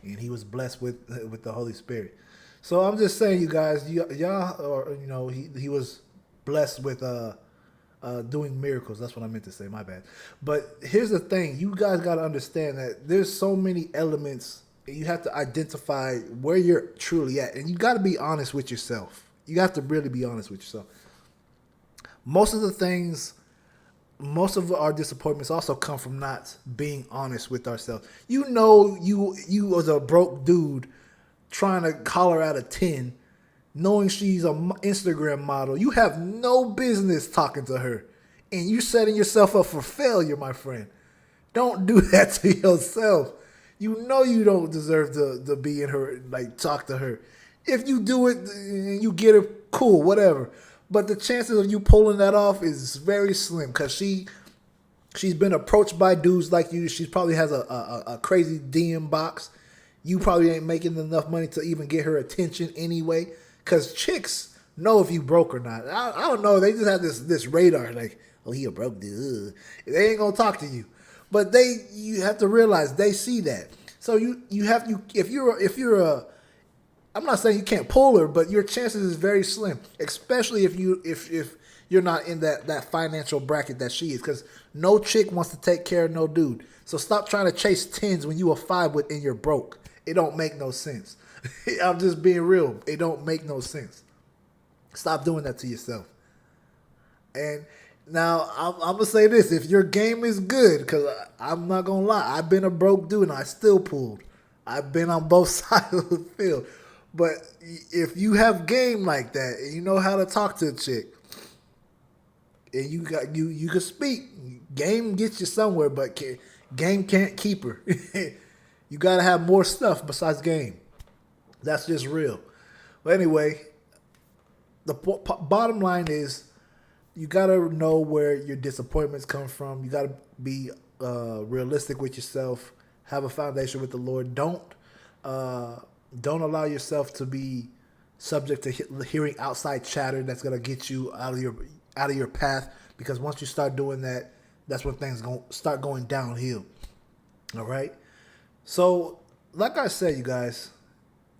Speaker 1: and he was blessed with the Holy Spirit. So I'm just saying, you guys, he was blessed with doing miracles. That's what I meant to say. My bad. But here's the thing: you guys got to understand that there's so many elements, and you have to identify where you're truly at, and you got to be honest with yourself. You have to really be honest with yourself. Most of our disappointments also come from not being honest with ourselves. You as a broke dude trying to call her out of 10, knowing she's an Instagram model. You have no business talking to her, and you're setting yourself up for failure, my friend. Don't do that to yourself. You know you don't deserve to be in her, like, talk to her. If you do it and you get her, cool, whatever. But the chances of you pulling that off is very slim because she's been approached by dudes like you. She probably has a crazy DM box. You probably ain't making enough money to even get her attention anyway. Because chicks know if you broke or not. I don't know. They just have this radar like, oh, he a broke dude. They ain't gonna talk to you. But you have to realize they see that. So if you're a I'm not saying you can't pull her, but your chances is very slim, especially if you're not in that financial bracket that she is, because no chick wants to take care of no dude. So stop trying to chase tens when you a five with and you're broke. It don't make no sense. I'm just being real. It don't make no sense. Stop doing that to yourself. And now I'm gonna say this: if your game is good, because I'm not gonna lie, I've been a broke dude and I still pulled. I've been on both sides of the field. But if you have game like that and you know how to talk to a chick, and you can speak, game gets you somewhere, but game can't keep her. You gotta have more stuff besides game. That's just real. But anyway, the bottom line is you gotta know where your disappointments come from. You gotta be realistic with yourself. Have a foundation with the Lord. Don't allow yourself to be subject to hearing outside chatter that's gonna get you out of your path. Because once you start doing that, that's when things start going downhill. All right. So, like I said, you guys,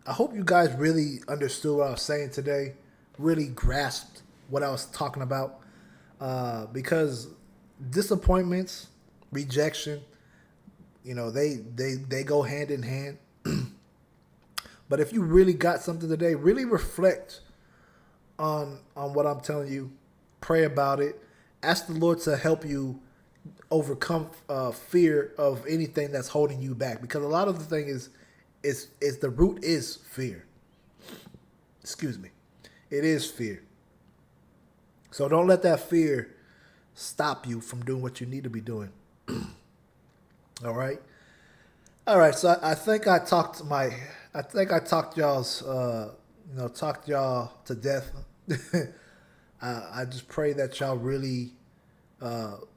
Speaker 1: I hope you guys really understood what I was saying today. Really grasped what I was talking about. Because disappointments, rejection, they go hand in hand. But if you really got something today, really reflect on what I'm telling you. Pray about it. Ask the Lord to help you overcome fear of anything that's holding you back. Because a lot of the thing is the root is fear. Excuse me. It is fear. So don't let that fear stop you from doing what you need to be doing. All right. All right. So I think I talked y'all's talked y'all to death. I just pray that y'all really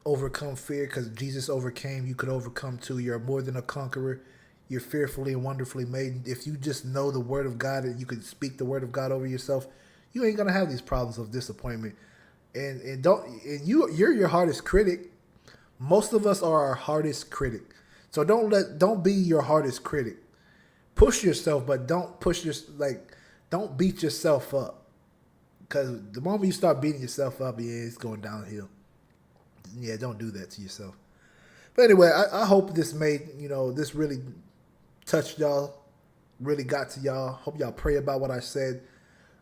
Speaker 1: overcome fear, because Jesus overcame. You could overcome too. You're more than a conqueror. You're fearfully and wonderfully made. If you just know the word of God and you can speak the word of God over yourself, you ain't gonna have these problems of disappointment. You're your hardest critic. Most of us are our hardest critic. So don't be your hardest critic. Push yourself, but don't beat yourself up. Because the moment you start beating yourself up, yeah, it's going downhill. Yeah, don't do that to yourself. But anyway, I hope this this really touched y'all, really got to y'all. Hope y'all pray about what I said.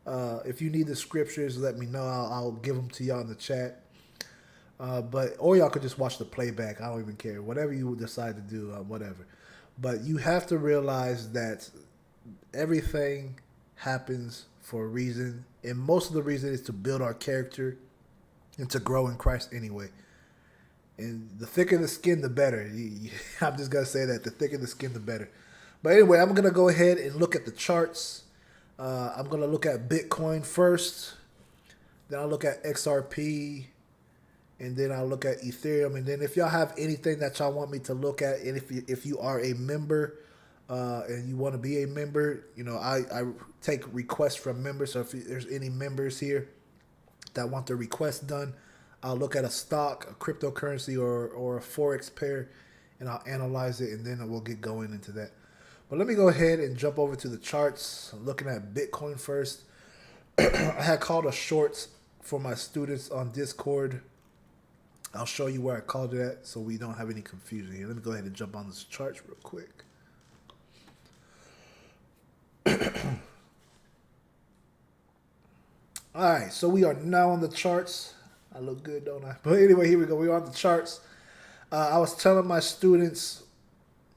Speaker 1: If you need the scriptures, let me know. I'll give them to y'all in the chat. Or y'all could just watch the playback. I don't even care. Whatever you decide to do, whatever. But you have to realize that everything happens for a reason. And most of the reason is to build our character and to grow in Christ anyway. And the thicker the skin, the better. I'm just going to say that. The thicker the skin, the better. But anyway, I'm going to go ahead and look at the charts. I'm going to look at Bitcoin first. Then I'll look at XRP. And then I'll look at Ethereum. And then if y'all have anything that y'all want me to look at, and if you are a member and you want to be a member, I take requests from members. So if there's any members here that want the request done, I'll look at a stock, a cryptocurrency, or a Forex pair, and I'll analyze it, and then we'll get going into that. But let me go ahead and jump over to the charts. I'm looking at Bitcoin first. I had called a short for my students on Discord. I'll show you where I called it at so we don't have any confusion here. Let me go ahead and jump on this charts real quick. All right, so we are now on the charts. I look good, don't I? But anyway, here we go. We're on the charts. I was telling my students,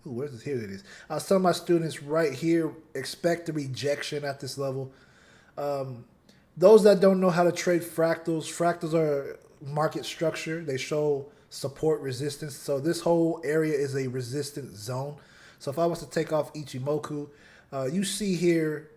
Speaker 1: where's this? Here it is. I was telling my students right here, expect a rejection at this level. Those that don't know how to trade fractals are market structure. They show support resistance. So this whole area is a resistance zone. So if I was to take off Ichimoku, you see here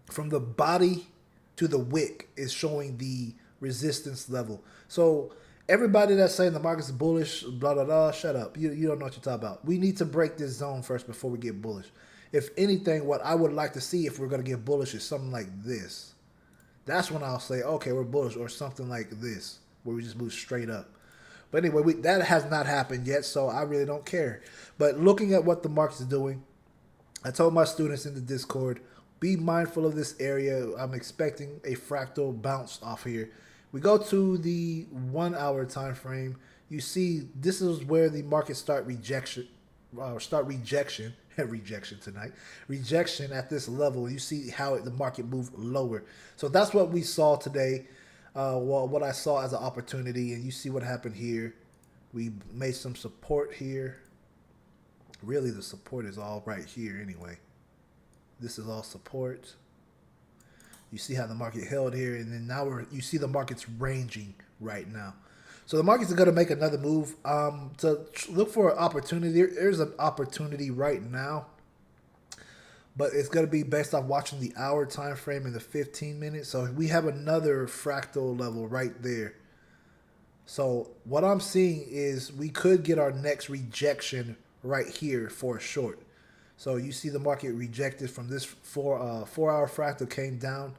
Speaker 1: from the body to the wick is showing the resistance level. So everybody that's saying the market's bullish, blah blah blah, shut up. You don't know what you're talking about. We need to break this zone first before we get bullish. If anything, what I would like to see if we're gonna get bullish is something like this. That's when I'll say, okay, we're bullish, or something like this, where we just move straight up. But anyway, that has not happened yet, so I really don't care. But looking at what the market's doing, I told my students in the Discord, be mindful of this area. I'm expecting a fractal bounce off here. We go to the 1 hour time frame. You see, this is where the market rejection tonight. Rejection at this level. You see how the market moved lower. So that's what we saw today. Well, what I saw as an opportunity, and you see what happened here. We made some support here. Really, the support is all right here anyway. This is all support. You see how the market held here, and then now you see the market's ranging right now. So the market's going to make another move to look for an opportunity. There's an opportunity right now, but it's going to be based off watching the hour time frame and the 15 minutes. So we have another fractal level right there. So what I'm seeing is we could get our next rejection right here for a short. So you see the market rejected from this 4 hour fractal, came down,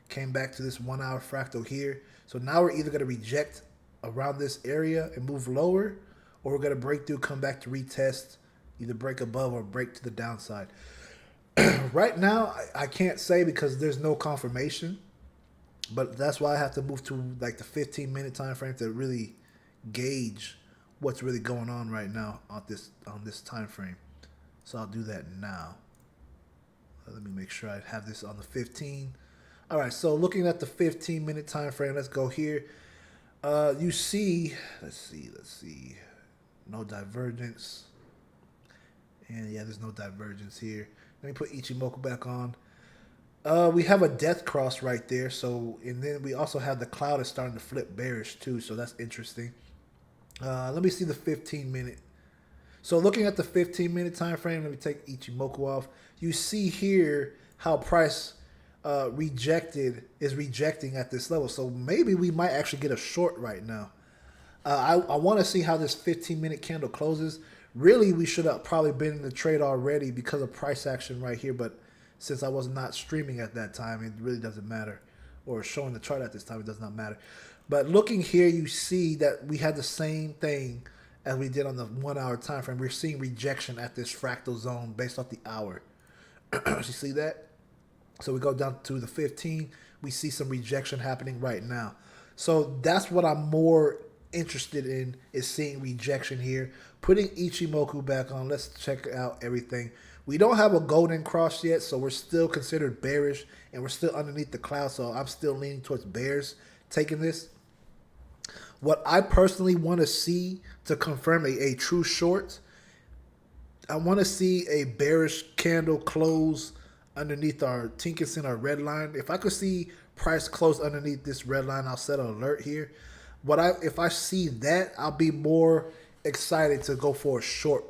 Speaker 1: came back to this 1 hour fractal here. So now we're either going to reject around this area and move lower, or we're going to break through, come back to retest, either break above or break to the downside. Right now, I can't say because there's no confirmation, but that's why I have to move to like the 15-minute time frame to really gauge what's really going on right now on this time frame. So I'll do that now. Let me make sure I have this on the 15. All right, so looking at the 15-minute time frame, let's go here. You see, let's see, no divergence. And yeah, there's no divergence here. Let me put Ichimoku back on. We have a death cross right there. So, and then we also have the cloud is starting to flip bearish too. So that's interesting. Let me see the 15-minute. So looking at the 15-minute time frame, let me take Ichimoku off. You see here how price is rejecting at this level. So maybe we might actually get a short right now. I want to see how this 15-minute candle closes. Really, we should have probably been in the trade already because of price action right here. But since I was not streaming at that time, it really doesn't matter. Or showing the chart at this time, it does not matter. But looking here, you see that we had the same thing as we did on the 1 hour time frame. We're seeing rejection at this fractal zone based off the hour. You see that? So we go down to the 15. We see some rejection happening right now. So that's what I'm more interested in, is seeing rejection here. Putting Ichimoku back on. Let's check out everything. We don't have a golden cross yet, so we're still considered bearish, and we're still underneath the cloud. So I'm still leaning towards bears taking this. What I personally want to see to confirm a true short, I want to see a bearish candle close underneath our Tinkerson, our red line. If I could see price close underneath this red line, I'll set an alert here. If I see that, I'll be more excited to go for a short.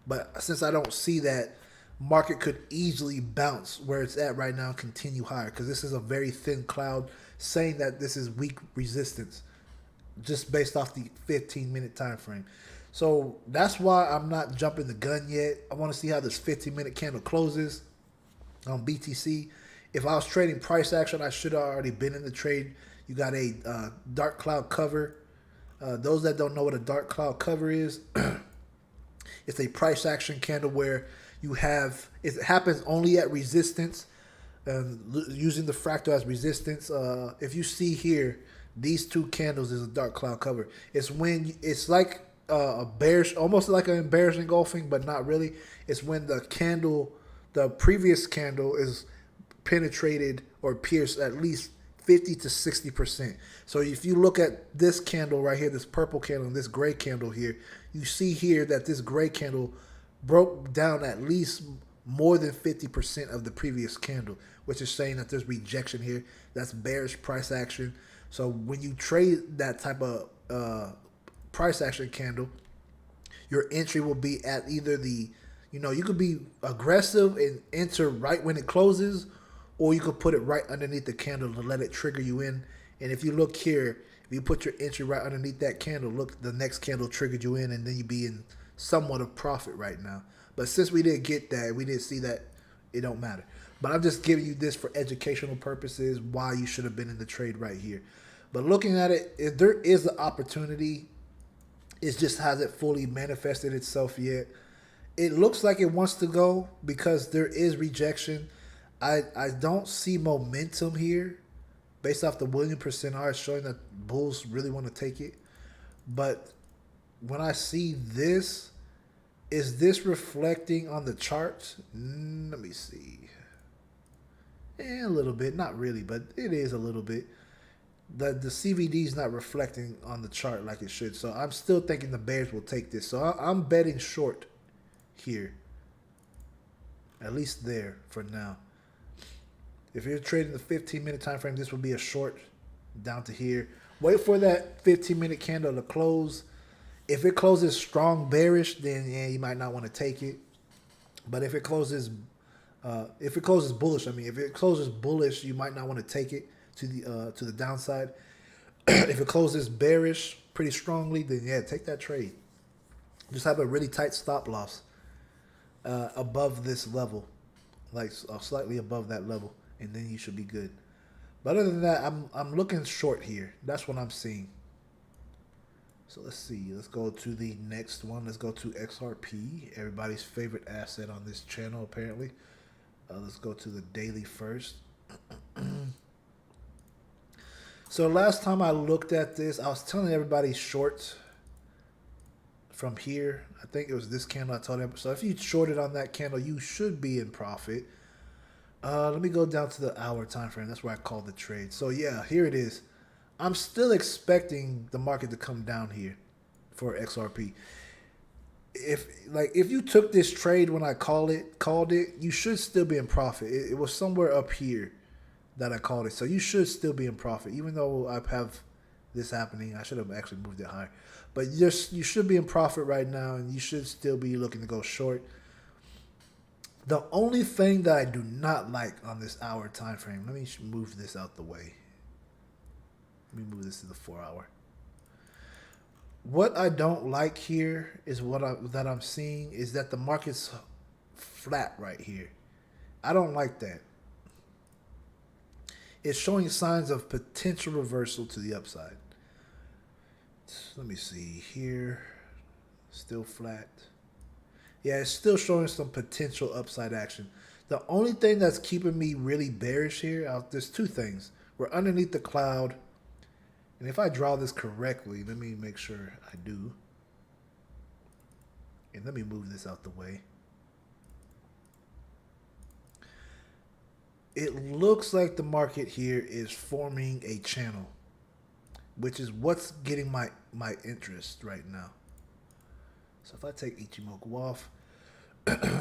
Speaker 1: But since I don't see that, market could easily bounce where it's at right now and continue higher, because this is a very thin cloud saying that this is weak resistance just based off the 15-minute time frame. So that's why I'm not jumping the gun yet. I want to see how this 15-minute candle closes on BTC. If I was trading price action, I should have already been in the trade. You got a dark cloud cover. Those that don't know what a dark cloud cover is, it's a price action candle where you have, it happens only at resistance, using the fractal as resistance. If you see here, these two candles is a dark cloud cover. It's when it's like a bearish, almost like an bearish engulfing, but not really. It's when the candle, the previous candle is penetrated or pierced at least 50 to 60%. So if you look at this candle right here, this purple candle and this gray candle here, you see here that this gray candle broke down at least more than 50% of the previous candle, which is saying that there's rejection here. That's bearish price action. So when you trade that type of price action candle, your entry will be at either you could be aggressive and enter right when it closes, or you could put it right underneath the candle to let it trigger you in. And if you look here, if you put your entry right underneath that candle, look, the next candle triggered you in, and then you'd be in somewhat of profit right now. But since we didn't get that, we didn't see that, it don't matter. But I'm just giving you this for educational purposes, why you should have been in the trade right here. But looking at it, if there is an opportunity, it just hasn't fully manifested itself yet. It looks like it wants to go because there is rejection. I don't see momentum here based off the Williams % showing that bulls really want to take it. But when I see this, is this reflecting on the charts? Let me see. A little bit, not really, but it is a little bit. The CVD is not reflecting on the chart like it should. So I'm still thinking the bears will take this. So I'm betting short here. At least there for now. If you're trading the 15-minute time frame, this will be a short down to here. Wait for that 15-minute candle to close. If it closes strong bearish, then yeah, you might not want to take it. But if it closes bullish, if it closes bullish, you might not want to take it to the downside. If it closes bearish pretty strongly, then yeah, take that trade. Just have a really tight stop loss above this level, like slightly above that level, and then you should be good. But other than that, I'm looking short here. That's what I'm seeing. So let's see. Let's go to the next one. Let's go to XRP, everybody's favorite asset on this channel, apparently. Let's go to the daily first. So last time I looked at this, I was telling everybody short from here. I think it was this candle I told them. So if you shorted on that candle, you should be in profit. Let me go down to the hour time frame. That's where I called the trade. So yeah, here it is. I'm still expecting the market to come down here for XRP. If you took this trade when I called it, you should still be in profit. It was somewhere up here that I called it. So you should still be in profit. Even though I have this happening, I should have actually moved it higher. But you should be in profit right now, and you should still be looking to go short. The only thing that I do not like on this hour time frame, let me move this out the way. Let me move this to the 4 hour. What I don't like here is that I'm seeing is that the market's flat right here. I don't like that. It's showing signs of potential reversal to the upside. Let me see here. Still flat. Yeah, it's still showing some potential upside action. The only thing that's keeping me really bearish here, there's two things. We're underneath the cloud. And if I draw this correctly, let me make sure I do. And let me move this out the way. It looks like the market here is forming a channel, which is what's getting my interest right now. So if I take Ichimoku off,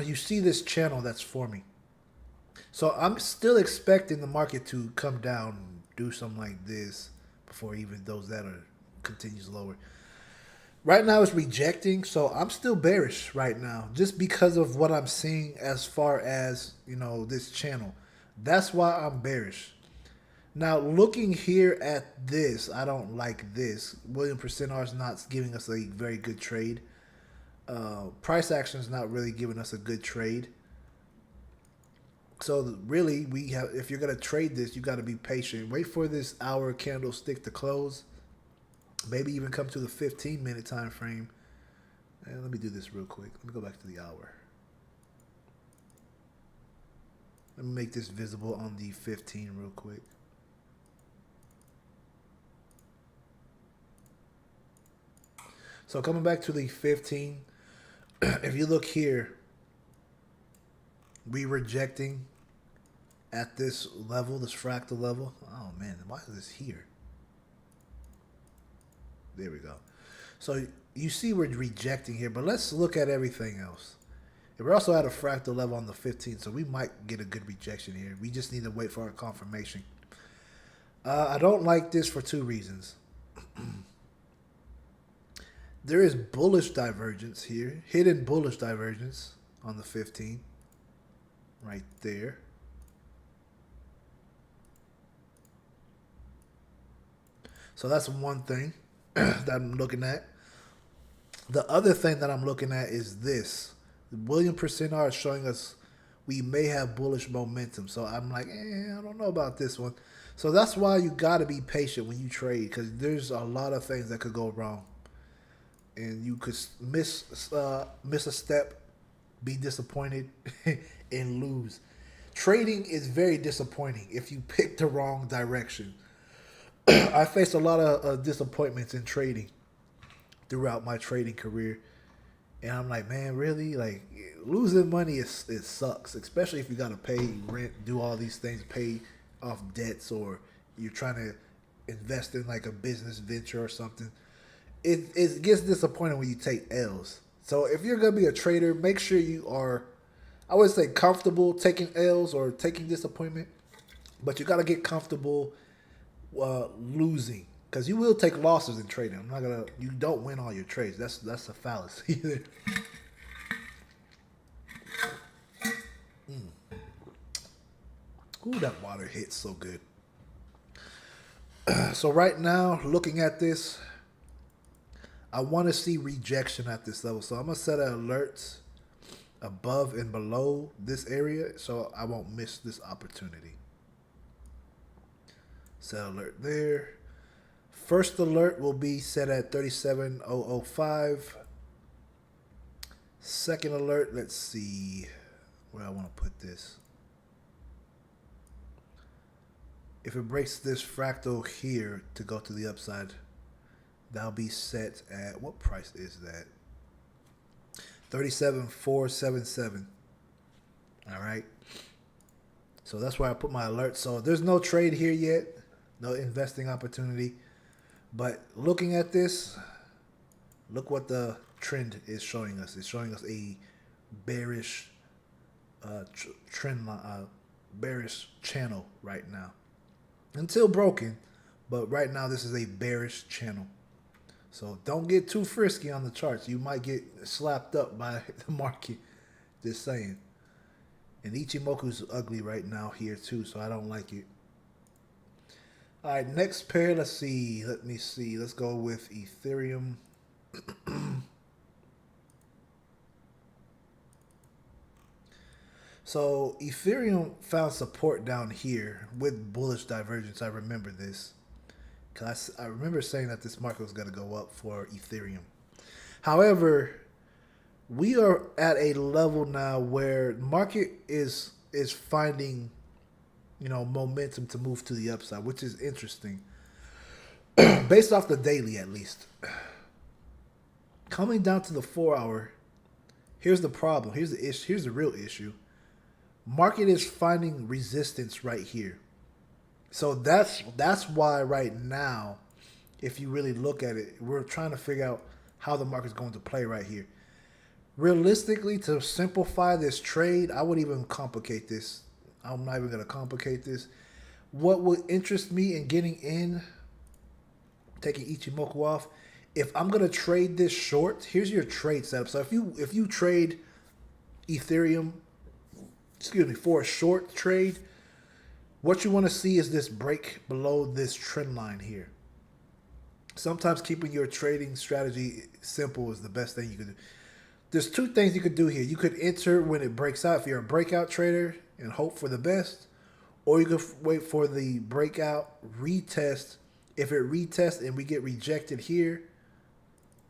Speaker 1: you see this channel that's forming. So I'm still expecting the market to come down and do something like this before even those that are continues lower. Right now it's rejecting, so I'm still bearish right now just because of what I'm seeing as far as, this channel. That's why I'm bearish. Now, looking here at this, I don't like this. Williams % is not giving us a very good trade. Price action is not really giving us a good trade. So really, if you're going to trade this, you got to be patient. Wait for this hour candlestick to close. Maybe even come to the 15-minute time frame. And let me do this real quick. Let me go back to the hour. Let me make this visible on the 15 real quick. So coming back to the 15, if you look here, we rejecting at this level, this fractal level. Oh man, why is this here? There we go. So you see we're rejecting here, but let's look at everything else. And we're also at a fractal level on the 15, so we might get a good rejection here. We just need to wait for our confirmation. I don't like this for two reasons. There is bullish divergence here, hidden bullish divergence on the 15, right there. So that's one thing that I'm looking at. The other thing that I'm looking at is this. William Persinar is showing us we may have bullish momentum. So I'm like, I don't know about this one. So that's why you got to be patient when you trade, because there's a lot of things that could go wrong. And you could miss a step, be disappointed, and lose. Trading is very disappointing if you pick the wrong direction. I faced a lot of disappointments in trading throughout my trading career, and I'm like, man, really? Like, losing money it sucks, especially if you got to pay rent, do all these things, pay off debts, or you're trying to invest in like a business venture or something. It gets disappointing when you take L's. So if you're gonna be a trader, make sure you are, I would say, comfortable taking L's or taking disappointment, but you got to get comfortable losing, because you will take losses in trading. You don't win all your trades. That's a fallacy. Ooh, that water hits so good. So right now, looking at this, I want to see rejection at this level. So I'm going to set alerts above and below this area so I won't miss this opportunity. Set alert there. First alert will be set at 37,005. Second alert, let's see where I want to put this. If it breaks this fractal here to go to the upside, that'll be set at, what price is that? 37,477. All right. So that's where I put my alert. So there's no trade here yet, no investing opportunity. But looking at this, look what the trend is showing us. It's showing us a bearish trend line, bearish channel right now. Until broken, but right now this is a bearish channel. So don't get too frisky on the charts. You might get slapped up by the market. Just saying. And Ichimoku's ugly right now here too, so I don't like it. All right, next pair. Let's see. Let me see. Let's go with Ethereum. So Ethereum found support down here with bullish divergence. I remember this, because I remember saying that this market was going to go up for Ethereum. However, we are at a level now where market is finding, momentum to move to the upside, which is interesting. Based off the daily, at least. Coming down to the 4-hour, here's the problem. Here's the issue. Here's the real issue. Market is finding resistance right here. So that's why right now, if you really look at it, we're trying to figure out how the market's going to play right here. Realistically, to simplify this trade, I would even complicate this. I'm not even going to complicate this. What would interest me in getting in, taking Ichimoku off, if I'm going to trade this short, here's your trade setup. So if you trade Ethereum, for a short trade, what you want to see is this break below this trend line here. Sometimes keeping your trading strategy simple is the best thing you can do. There's two things you could do here. You could enter when it breaks out if you're a breakout trader and hope for the best, or you could wait for the breakout, retest. If it retests and we get rejected here,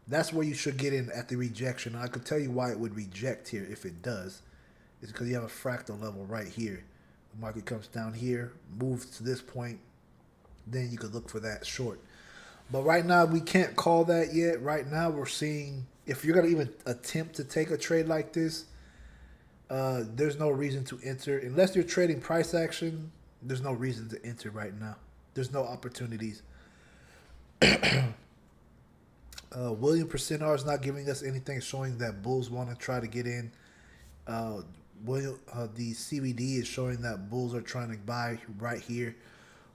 Speaker 1: that's where you should get in at the rejection. I could tell you why it would reject here if it does. It's because you have a fractal level right here. The market comes down here, moves to this point, then you could look for that short. But right now, we can't call that yet. Right now, we're seeing, if you're going to even attempt to take a trade like this, there's no reason to enter. Unless you're trading price action, there's no reason to enter right now. There's no opportunities. William Persinar is not giving us anything showing that bulls want to try to get in. The CBD is showing that bulls are trying to buy right here.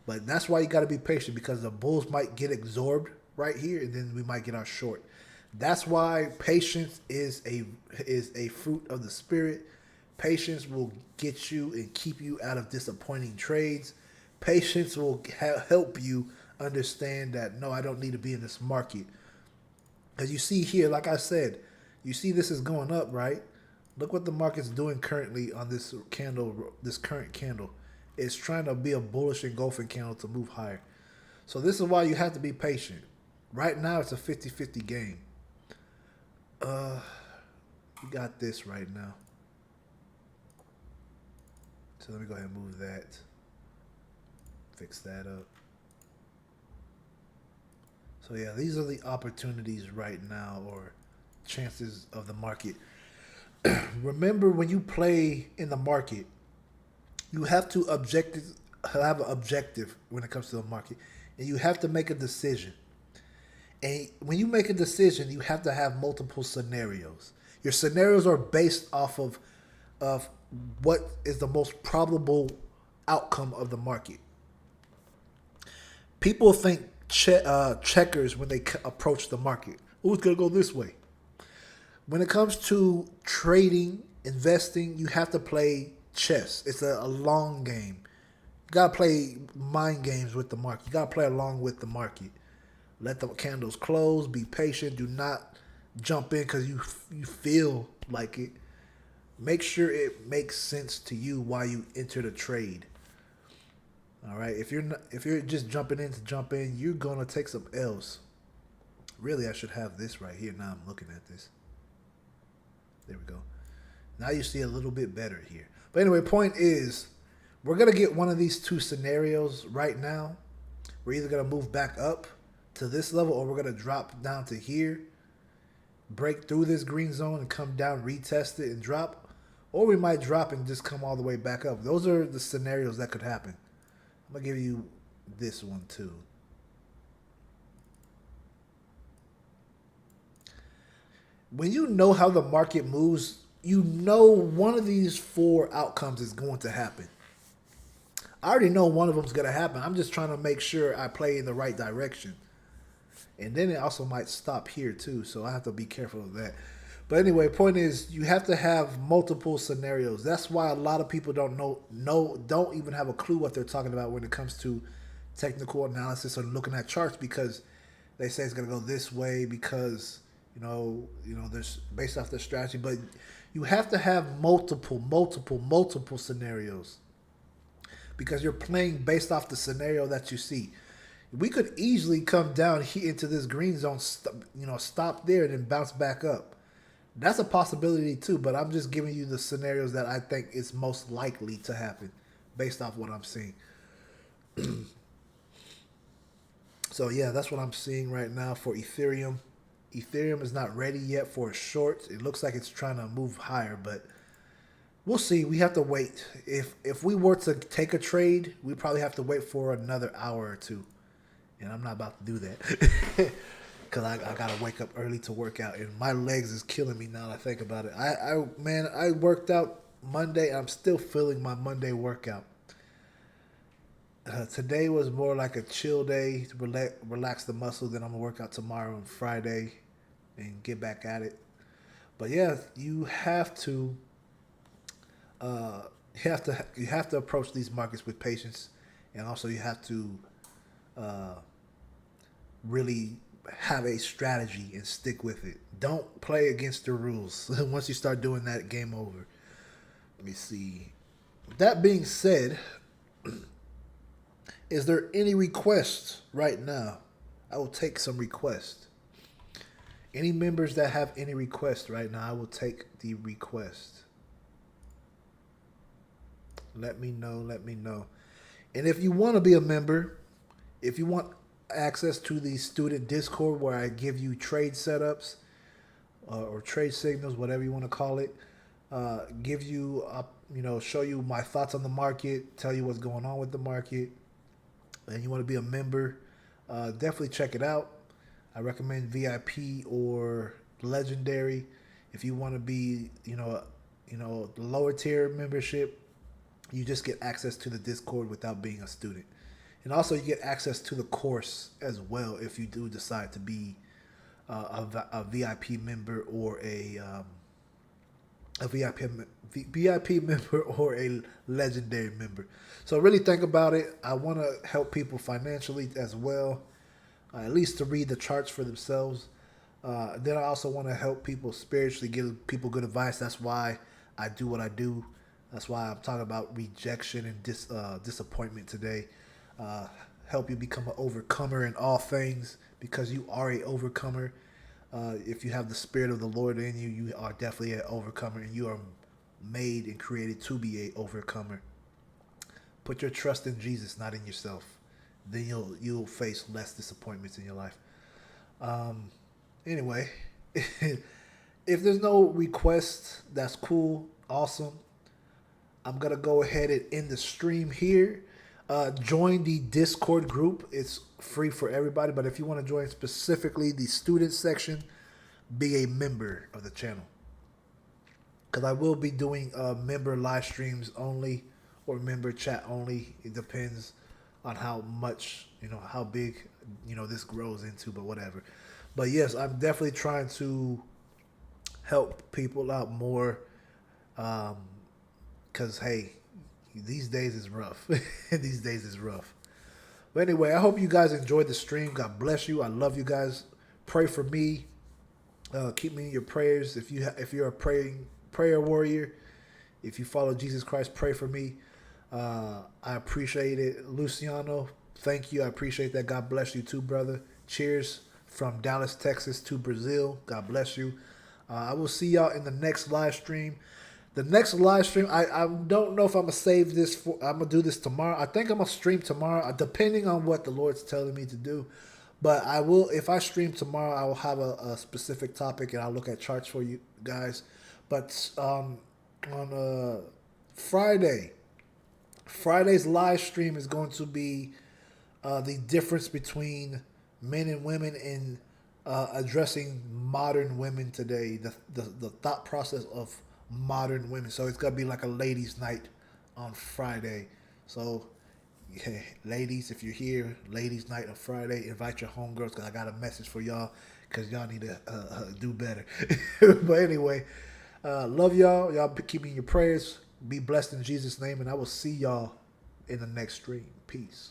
Speaker 1: But that's why you got to be patient, because the bulls might get absorbed right here, and then we might get our short. That's why patience is a fruit of the spirit. Patience will get you and keep you out of disappointing trades. Patience will help you understand that no, I don't need to be in this market. As you see here, like I said, you see this is going up, right? Look what the market's doing currently on this candle, this current candle. It's trying to be a bullish engulfing candle to move higher. So this is why you have to be patient. Right now, it's a 50-50 game. We got this right now. So let me go ahead and move that. Fix that up. So yeah, these are the opportunities right now or chances of the market. Remember when you play in the market, you have to have an objective when it comes to the market. And you have to make a decision. And when you make a decision, you have to have multiple scenarios. Your scenarios are based off of what is the most probable outcome of the market. People think checkers when they approach the market. Oh, it's gonna go this way. When it comes to trading, investing, you have to play chess. It's a long game. You gotta play mind games with the market. You gotta play along with the market. Let the candles close. Be patient. Do not jump in because you feel like it. Make sure it makes sense to you while you enter the trade. All right. If you're just jumping in to jump in, you're gonna take some L's. Really, I should have this right here. Now I'm looking at this. There we go. Now you see a little bit better here. But anyway, point is, we're gonna get one of these two scenarios right now. We're either gonna move back up to this level, or we're gonna drop down to here, break through this green zone and come down, retest it and drop, or we might drop and just come all the way back up. Those are the scenarios that could happen. I'm gonna give you this one too. When you know how the market moves, you know one of these four outcomes is going to happen. I already know one of them is going to happen. I'm just trying to make sure I play in the right direction. And then it also might stop here too, so I have to be careful of that. But anyway, point is you have to have multiple scenarios. That's why a lot of people don't even have a clue what they're talking about when it comes to technical analysis or looking at charts, because they say it's going to go this way because there's based off their strategy. But you have to have multiple scenarios because you're playing based off the scenario that you see. We could easily come down here into this green zone, stop there and then bounce back up. That's a possibility too, but I'm just giving you the scenarios that I think is most likely to happen based off what I'm seeing. So yeah, that's what I'm seeing right now for Ethereum. Ethereum is not ready yet for a short. It looks like it's trying to move higher, but we'll see. We have to wait. If we were to take a trade, we probably have to wait for another hour or two. And I'm not about to do that because I got to wake up early to work out. And my legs is killing me now that I think about it. I worked out Monday. And I'm still feeling my Monday workout. Today was more like a chill day to relax the muscle. Then I'm going to work out tomorrow and Friday and get back at it. But yeah, you have to approach these markets with patience, and also you have to really have a strategy and stick with it. Don't play against the rules. Once you start doing that, game over. Let me see. That being said, is there any requests right now? I will take some requests. Any members that have any requests right now, I will take the request. Let me know. And if you want to be a member, if you want access to the student Discord where I give you trade setups or trade signals, whatever you want to call it, give you, show you my thoughts on the market, tell you what's going on with the market, and you want to be a member, definitely check it out. I recommend VIP or Legendary. If you want to be, the lower tier membership, you just get access to the Discord without being a student. And also you get access to the course as well if you do decide to be a VIP member or a VIP member or a legendary member. So really think about it. I want to help people financially as well, at least to read the charts for themselves. Then I also want to help people spiritually, give people good advice. That's why I do what I do. That's why I'm talking about rejection and disappointment today. Help you become an overcomer in all things because you are a overcomer. If you have the Spirit of the Lord in you, you are definitely an overcomer, and you are made and created to be a overcomer. Put your trust in Jesus, not in yourself. Then you'll face less disappointments in your life. Anyway, if there's no requests, that's cool, awesome. I'm gonna go ahead and end the stream here. Join the Discord group. It's free for everybody, but if you want to join specifically the student section, be a member of the channel. Because I will be doing member live streams only or member chat only. It depends on how much, how big, this grows into, but whatever. But yes, I'm definitely trying to help people out more. Because, hey, these days is rough. These days is rough. But anyway, I hope you guys enjoyed the stream. God bless you. I love you guys. Pray for me. Keep me in your prayers. If you're a prayer warrior, if you follow Jesus Christ, pray for me. I appreciate it. Luciano, thank you. I appreciate that. God bless you too, brother. Cheers from Dallas, Texas to Brazil. God bless you. I will see y'all in the next live stream. The next live stream, I don't know if I'm going to save this for, I'm going to do this tomorrow. I think I'm going to stream tomorrow, depending on what the Lord's telling me to do. But I will, if I stream tomorrow, I will have a specific topic and I'll look at charts for you guys. But on Friday's live stream is going to be the difference between men and women in addressing modern women today, the thought process of modern women. So it's gonna be like a ladies' night on Friday. So yeah, ladies, if you're here, ladies' night on Friday, invite your homegirls because I got a message for y'all because y'all need to do better. But anyway, love y'all. Y'all keep me in your prayers. Be blessed in Jesus' name, and I will see y'all in the next stream. Peace.